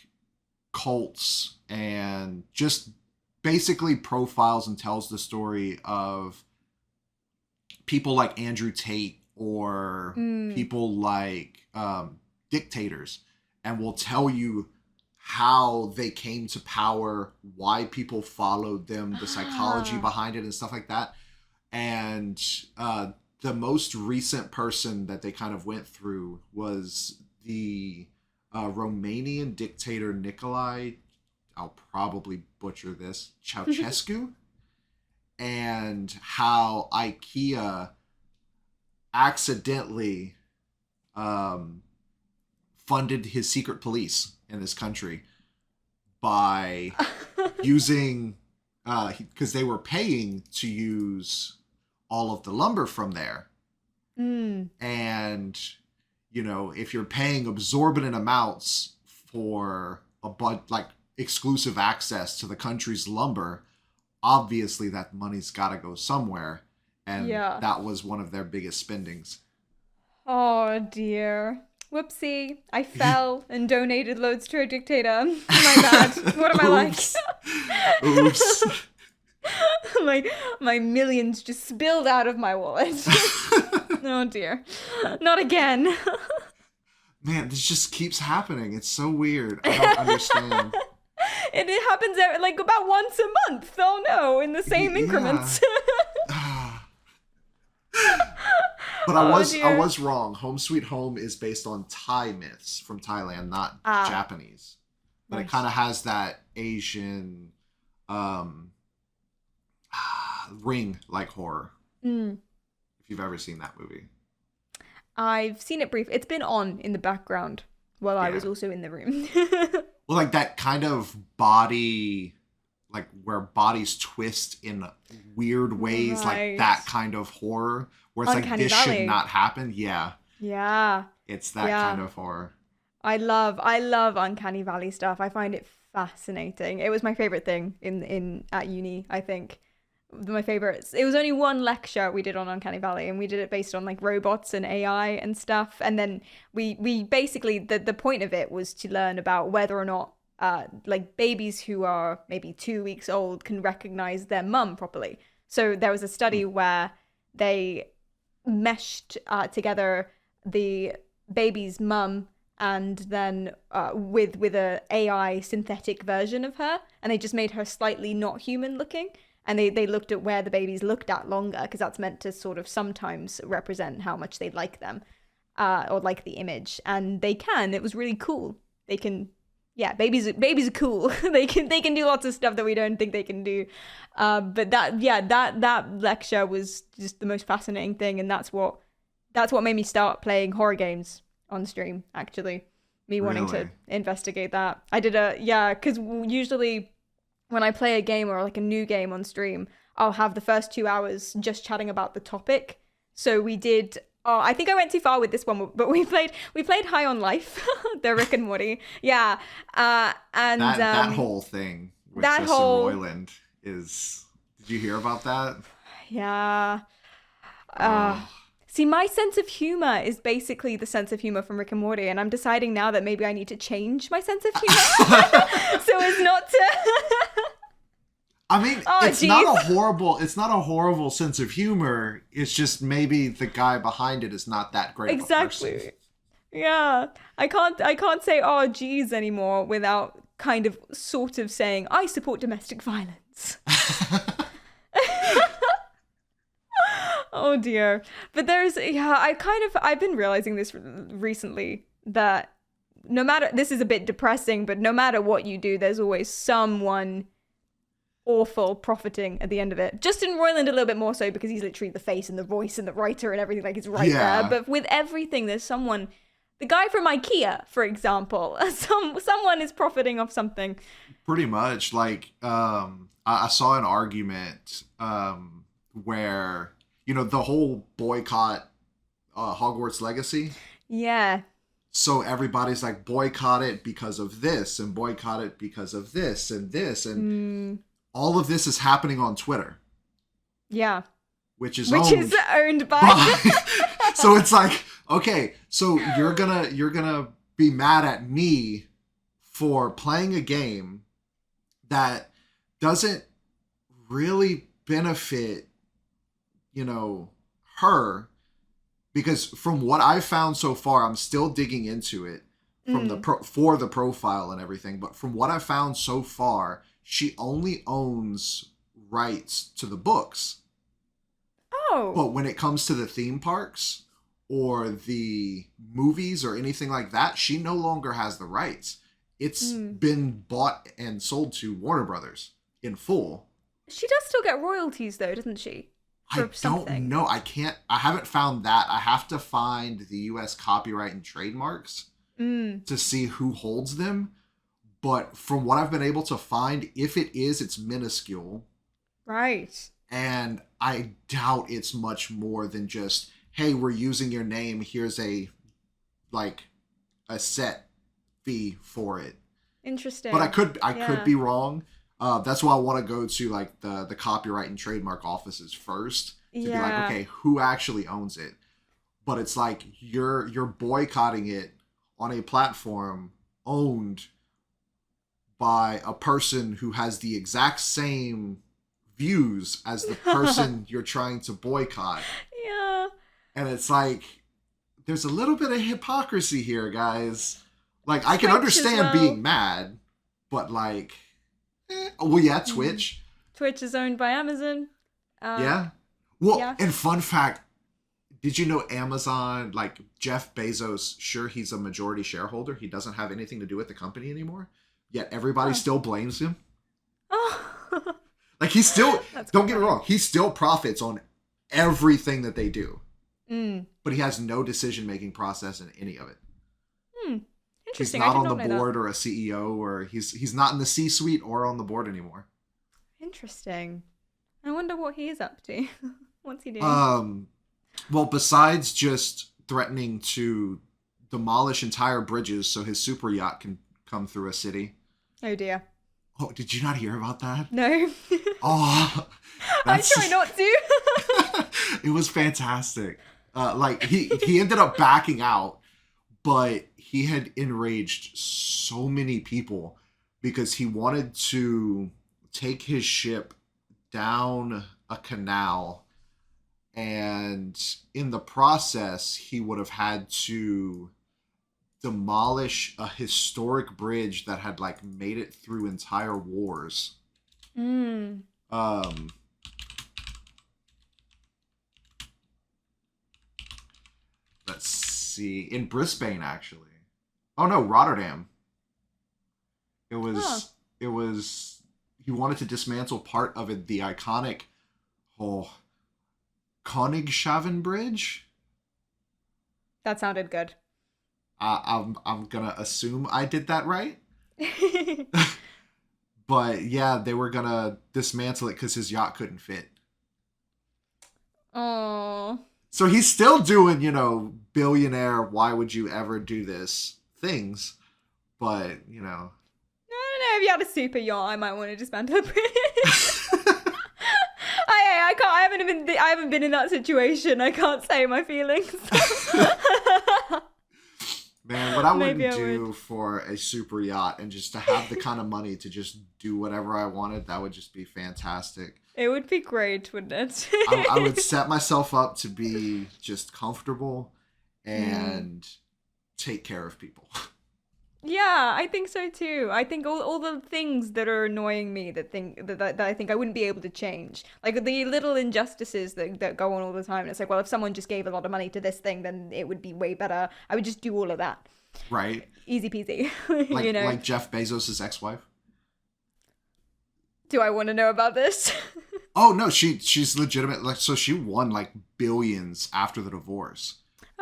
cults and just basically profiles and tells the story of people like Andrew Tate or people like dictators, and will tell you how they came to power, why people followed them, the psychology behind it and stuff like that. And the most recent person that they kind of went through was the Romanian dictator Nicolae, I'll probably butcher this, Ceausescu, and how IKEA accidentally funded his secret police in this country by using, because they were paying to use all of the lumber from there. And, you know, if you're paying exorbitant amounts for like exclusive access to the country's lumber, obviously that money's got to go somewhere. And that was one of their biggest spendings. Oh dear. Whoopsie. I fell and donated loads to a dictator. My bad. What am I like? Oops. my millions just spilled out of my wallet. Oh dear. Not again. Man, this just keeps happening. It's so weird. I don't understand. And it happens like about once a month. Oh no, in the same increments. But I was wrong. Home Sweet Home is based on Thai myths from Thailand, not Japanese. But nice. It kind of has that Asian ring-like horror. If you've ever seen that movie. I've seen it brief. It's been on in the background while I was also in the room. Well, like that kind of body, like where bodies twist in weird ways, like that kind of horror, where it's Uncanny like this Valley. should not happen. Yeah. Yeah. It's that kind of horror. I love Uncanny Valley stuff. I find it fascinating. It was my favorite thing at uni, I think. My favorites. It was only one lecture we did on Uncanny Valley, and we did it based on like robots and AI and stuff. And then we basically the point of it was to learn about whether or not like babies who are maybe 2 weeks old can recognize their mum properly. So there was a study where they meshed together the baby's mum and then with a AI synthetic version of her, and they just made her slightly not human looking. And they looked at where the babies looked at longer, because that's meant to sort of sometimes represent how much they like them or like the image. And they can. It was really cool. They can. Yeah, babies are cool. they can do lots of stuff that we don't think they can do. But that lecture was just the most fascinating thing, and that's what made me start playing horror games on stream. Actually, me wanting to investigate that. I did because usually when I play a game or like a new game on stream, I'll have the first 2 hours just chatting about the topic. So we did. Oh, I think I went too far with this one, but we played High on Life, the Rick and Morty. Yeah, and that whole thing with Justin Roiland is. Did you hear about that? Yeah. See, my sense of humor is basically the sense of humor from Rick and Morty, and I'm deciding now that maybe I need to change my sense of humor so as not to. I mean, it's not a horrible sense of humor. It's just maybe the guy behind it is not that great. Exactly. Of a person. Yeah. I can't say oh geez anymore without kind of sort of saying I support domestic violence. Oh dear. But I've been realizing this recently, that no matter, this is a bit depressing, but no matter what you do, there's always someone awful profiting at the end of it. Justin Roiland a little bit more so, because he's literally the face and the voice and the writer and everything, like it's right there. But with everything, there's someone, the guy from IKEA, for example, someone is profiting off something. Pretty much. Like, I saw an argument where, the whole boycott Hogwarts Legacy. Yeah. So everybody's like, boycott it because of this, and boycott it because of this, and this, and all of this is happening on Twitter. Yeah. Which is owned by. So it's like, okay, so you're gonna be mad at me for playing a game that doesn't really benefit her, because from what I've found so far, I'm still digging into it from for the profile and everything, but from what I've found so far, she only owns rights to the books. Oh. But when it comes to the theme parks or the movies or anything like that, she no longer has the rights. It's been bought and sold to Warner Brothers in full. She does still get royalties though, doesn't she? I don't know. I haven't found that. I have to find the U.S. copyright and trademarks to see who holds them. But from what I've been able to find, if it is, it's minuscule. Right. And I doubt it's much more than just, hey, we're using your name. Here's a set fee for it. Interesting. But I could be wrong. That's why I want to go to like the copyright and trademark offices first to be like, okay, who actually owns it? But it's like you're boycotting it on a platform owned by a person who has the exact same views as the person you're trying to boycott. Yeah. And it's like, there's a little bit of hypocrisy here, guys. Like, I can Twitch understand as well. being mad, but like, well, yeah, Twitch. Twitch is owned by Amazon. Yeah. Well, yeah. and fun fact, did you know Amazon, like Jeff Bezos, sure, he's a majority shareholder. He doesn't have anything to do with the company anymore. Yet everybody still blames him. Oh. Like, he still, don't get me funny. wrong, he still profits on everything that they do. Mm. But he has no decision-making process in any of it. Hmm. He's Interesting. not I on did the not know board or a CEO, or he's not in the C-suite or on the board anymore. that. Interesting. I wonder what he is up to. What's he doing? Well, besides just threatening to demolish entire bridges so his super yacht can come through a city. Oh dear. Oh, did you not hear about that? No. Oh, I try not to. It was fantastic. Like he ended up backing out, but he had enraged so many people because he wanted to take his ship down a canal, and in the process he would have had to demolish a historic bridge that had like made it through entire wars. Let's see, in Brisbane, actually. Oh no, Rotterdam. It was he wanted to dismantle part of it, the iconic Koningshaven Bridge. That sounded good. I'm gonna assume I did that right. But yeah, they were gonna dismantle it because his yacht couldn't fit. Oh. So he's still doing, billionaire, why would you ever do this things. But, I don't know. If you had a super yacht, I might want to dismantle a bridge. I can't. I haven't been in that situation. I can't say my feelings. Man, what I wouldn't Maybe I do would. for a super yacht and just to have the kind of money to just do whatever I wanted, that would just be fantastic. It would be great, wouldn't it? I would set myself up to be just comfortable and take care of people. Yeah, I think so too. I think all the things that are annoying me that I think I wouldn't be able to change. Like the little injustices that go on all the time. And it's like, well, if someone just gave a lot of money to this thing, then it would be way better. I would just do all of that. Right? Easy peasy. Like, like Jeff Bezos' ex-wife? Do I want to know about this? Oh, no, she's legitimate. Like, so she won like billions after the divorce.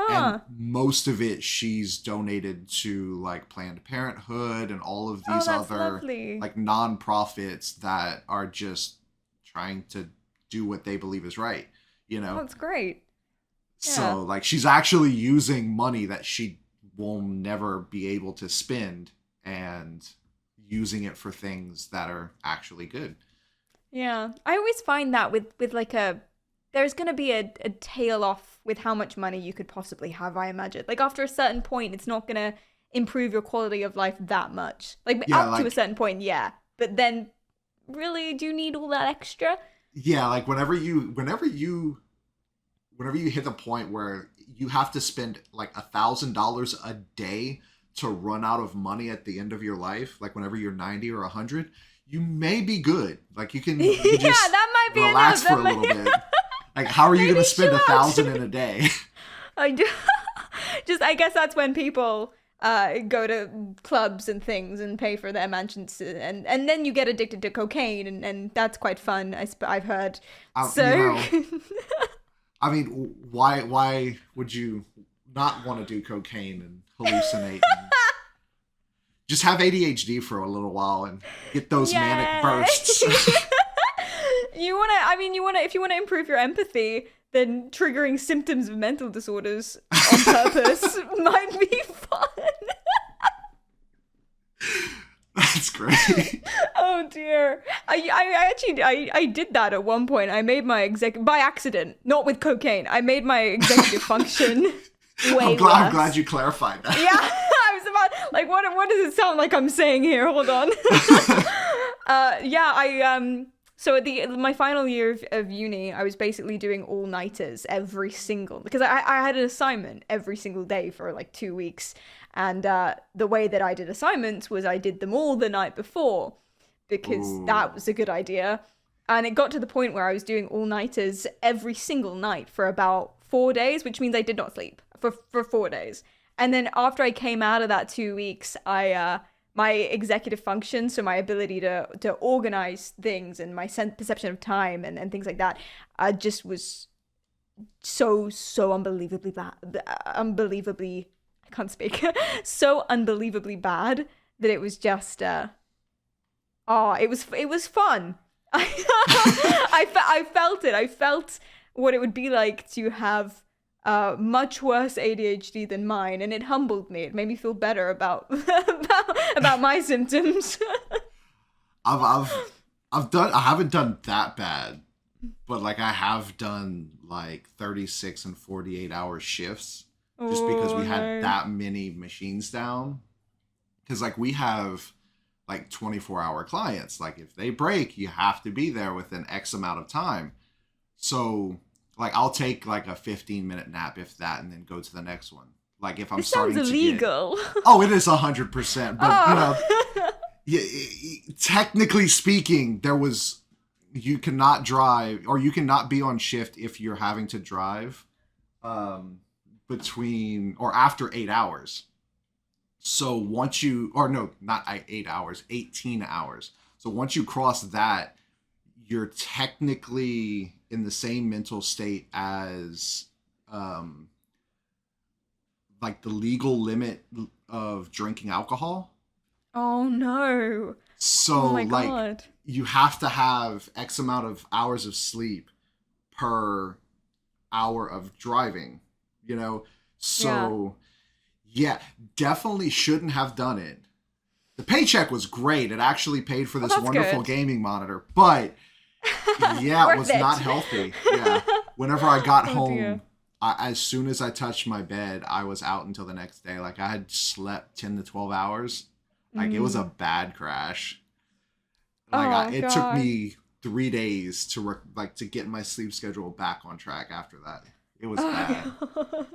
And most of it she's donated to like Planned Parenthood and all of these other lovely. like nonprofits that are just trying to do what they believe is right, That's great. Yeah. So like she's actually using money that she will never be able to spend and using it for things that are actually good. Yeah. I always find that with like there's going to be a tail off with how much money you could possibly have, I imagine. Like, after a certain point, it's not going to improve your quality of life that much. Like, up to a certain point, yeah. But then, really, do you need all that extra? Yeah, like, whenever you hit the point where you have to spend, like, $1,000 a day to run out of money at the end of your life, like, whenever you're 90 or 100, you may be good. Like, you can just that might be relax enough. for a little bit. Like, how are you going to spend $1,000 in a day? I do. I guess that's when people go to clubs and things and pay for their mansions, and then you get addicted to cocaine, and that's quite fun. I've heard. I mean, why would you not want to do cocaine and hallucinate? And just have ADHD for a little while and get those manic bursts. If you want to improve your empathy, then triggering symptoms of mental disorders on purpose might be fun. That's great. Oh dear. I did that at one point. I made my by accident, not with cocaine. I made my executive function way worse. I'm glad you clarified that. Yeah, I was about like, what does it sound like I'm saying here? Hold on. So at my final year of uni, I was basically doing all-nighters every single, because I had an assignment every single day for like 2 weeks. And the way that I did assignments was I did them all the night before, because that was a good idea. And it got to the point where I was doing all-nighters every single night for about 4 days, which means I did not sleep for 4 days. And then after I came out of that 2 weeks, my executive function, so my ability to organize things and my perception of time and things like that, just was so unbelievably bad. I can't speak. So unbelievably bad that it was just it was fun. I felt it. I felt what it would be like to have much worse ADHD than mine, and it humbled me. It made me feel better about my symptoms. I haven't done that bad, but like I have done like 36 and 48 hour shifts just because we had that many machines down. Because like we have like 24-hour clients. Like if they break, you have to be there within X amount of time. So like I'll take like a 15-minute nap, if that, and then go to the next one. Like if I'm It starting sounds to illegal. Oh, it is 100%. But technically speaking, you cannot drive, or you cannot be on shift if you're having to drive between or after 8 hours. So once not 8 hours, 18 hours. So once you cross that, you're technically in the same mental state as like the legal limit of drinking alcohol. Oh no. So oh my like God. you have to have X amount of hours of sleep per hour of driving, So yeah, definitely shouldn't have done it. The paycheck was great. It actually paid for this wonderful good. gaming monitor, but yeah, it was not healthy. Yeah. Whenever I got home, as soon as I touched my bed, I was out until the next day. Like I had slept 10 to 12 hours. Like it was a bad crash. Like it took me 3 days to to get my sleep schedule back on track after that. It was bad. God.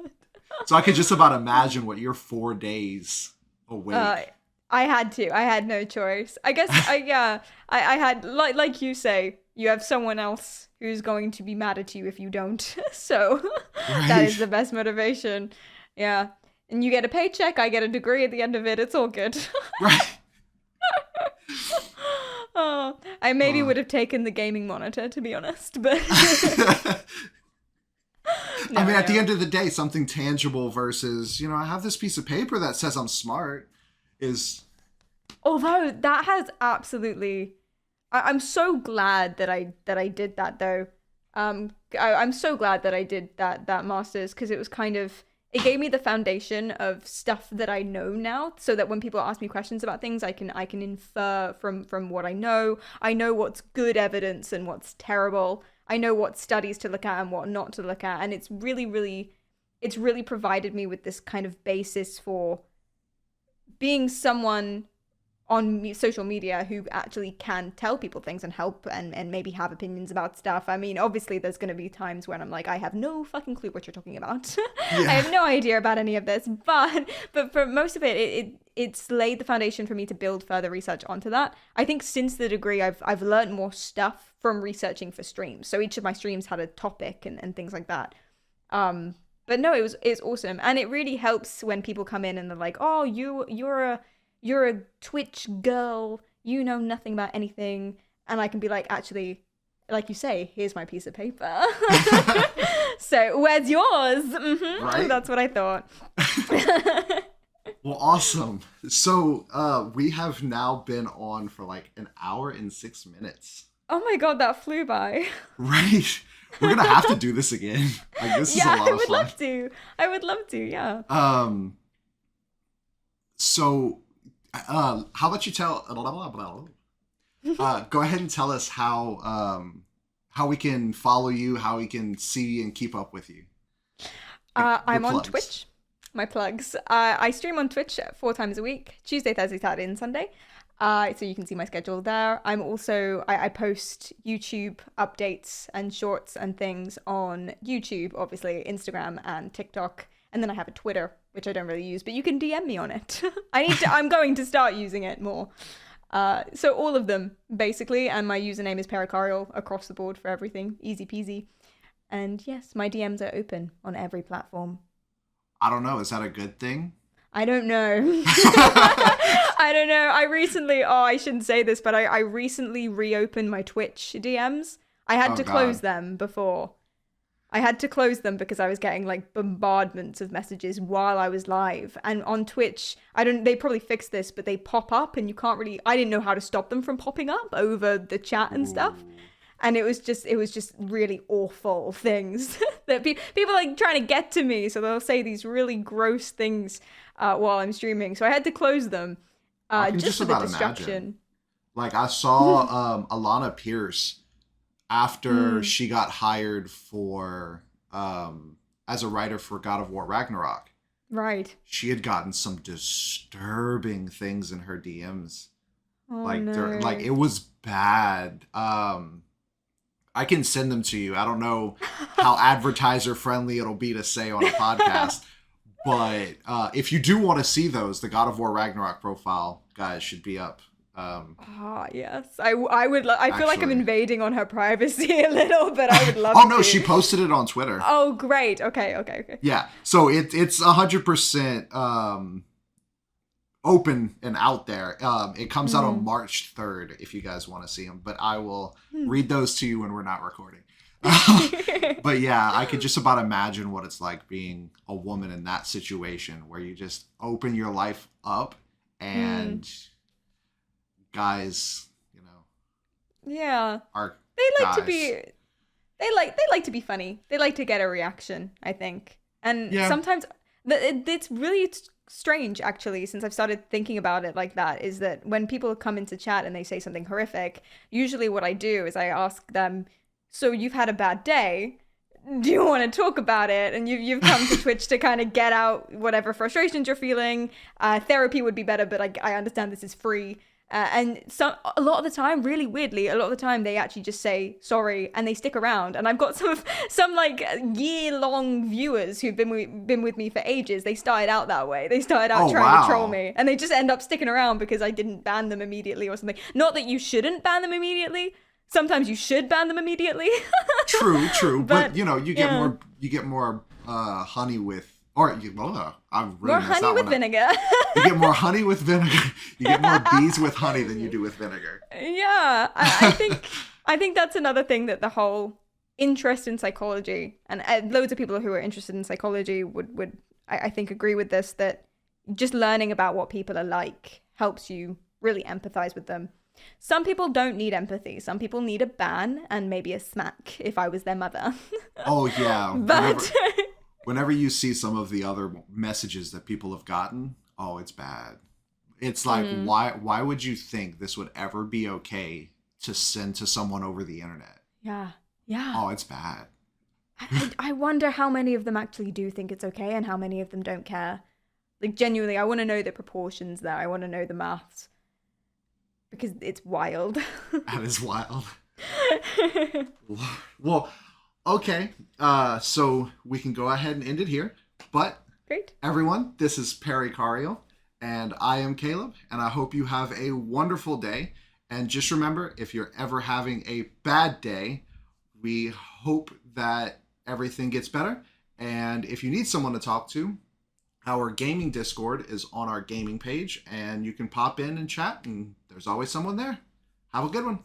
So I could just about imagine what your 4 days awake. I had to. I had no choice. I guess. I had like you say. You have someone else who's going to be mad at you if you don't. So that is the best motivation. Yeah, and you get a paycheck. I get a degree at the end of it. It's all good. Right. Oh, I maybe would have taken the gaming monitor, to be honest, but. No, I mean, at the end of the day, something tangible versus, I have this piece of paper that says I'm smart is. Although that has absolutely, I'm so glad that I did that though. I'm so glad that I did that master's, because it was it gave me the foundation of stuff that I know now, so that when people ask me questions about things, I can infer from what I know. I know what's good evidence and what's terrible. I know what studies to look at and what not to look at. And it's really provided me with this kind of basis for being someone on social media who actually can tell people things and help and maybe have opinions about stuff. I mean, obviously there's going to be times when I'm like, I have no fucking clue what you're talking about. Yeah. I have no idea about any of this, but for most of it's laid the foundation for me to build further research onto that. I think since the degree, I've learned more stuff from researching for streams. So each of my streams had a topic and things like that. But no, it's awesome. And it really helps when people come in and they're like, oh, you're a Twitch girl, you know nothing about anything. And I can be like, actually, like you say, here's my piece of paper. So where's yours? Mm-hmm. Right? That's what I thought. Well, awesome. So we have now been on for like an hour and 6 minutes. Oh my God, that flew by. Right. We're going to have to do this again. Like, this is a lot of fun. I would love to, yeah. So, how about you tell... go ahead and tell us how we can follow you, how we can see and keep up with you. I'm on Twitch. my plugs. I stream on Twitch 4 times a week, Tuesday, Thursday, Saturday, and Sunday. So you can see my schedule there. I'm also, I post YouTube updates and shorts and things on YouTube, obviously, Instagram and TikTok. And then I have a Twitter, which I don't really use, but you can DM me on it. I'm going to start using it more. So all of them, basically. And my username is Perri Karyal across the board for everything. Easy peasy. And yes, my DMs are open on every platform. I don't know. Is that a good thing? I don't know. I don't know. I shouldn't say this, but I recently reopened my Twitch DMs. I had to close them before. I had to close them because I was getting like bombardments of messages while I was live. And on Twitch, they probably fixed this, but they pop up and you can't really, I didn't know how to stop them from popping up over the chat and stuff. And it was just really awful things that people like trying to get to me. So they'll say these really gross things while I'm streaming. So I had to close them just for the distraction. Imagine. Like I saw Alana Pierce after she got hired for as a writer for God of War Ragnarok. Right. She had gotten some disturbing things in her DMs. Oh, like it was bad. I can send them to you. I don't know how advertiser friendly it'll be to say on a podcast, but if you do want to see those, the God of War Ragnarok profile, guys, should be up. Yes. I would. I feel like I'm invading on her privacy a little, but I would love. Oh no, she posted it on Twitter. Oh great. Okay. Yeah. So it's 100% open and out there. It comes out on March 3rd if you guys want to see them, but I will read those to you when we're not recording. But yeah, I could just about imagine what it's like being a woman in that situation where you just open your life up and guys, are they like to be funny. They like to get a reaction, I think. And sometimes it's really strange, actually, since I've started thinking about it like that, is that when people come into chat and they say something horrific, usually what I do is I ask them, so you've had a bad day, do you want to talk about it? And you've come to Twitch to kind of get out whatever frustrations you're feeling. Therapy would be better, but I understand this is free. And a lot of the time, really weirdly, a lot of the time they actually just say sorry and they stick around. And I've got some like year-long viewers who've been with me for ages. They started out that way. They started out trying to troll me, and they just end up sticking around because I didn't ban them immediately or something. Not that you shouldn't ban them immediately. Sometimes you should ban them immediately. True. But you get more honey with. I'm really more honey with vinegar. You get more honey with vinegar. You get more bees with honey than you do with vinegar. Yeah, I think that's another thing that the whole interest in psychology, and loads of people who are interested in psychology would I think agree with this, that just learning about what people are like helps you really empathize with them. Some people don't need empathy. Some people need a ban and maybe a smack if I was their mother. Oh yeah. But Whenever you see some of the other messages that people have gotten, oh, it's bad. It's like, why would you think this would ever be okay to send to someone over the internet? Yeah. Oh, it's bad. I wonder how many of them actually do think it's okay and how many of them don't care. Like, genuinely, I want to know the proportions there. I want to know the maths. Because it's wild. That is wild. Well, okay, so we can go ahead and end it here. But great, everyone, this is Perri Karyal, and I am Caleb, and I hope you have a wonderful day. And just remember, if you're ever having a bad day, we hope that everything gets better. And if you need someone to talk to, our gaming Discord is on our gaming page, and you can pop in and chat, and there's always someone there. Have a good one.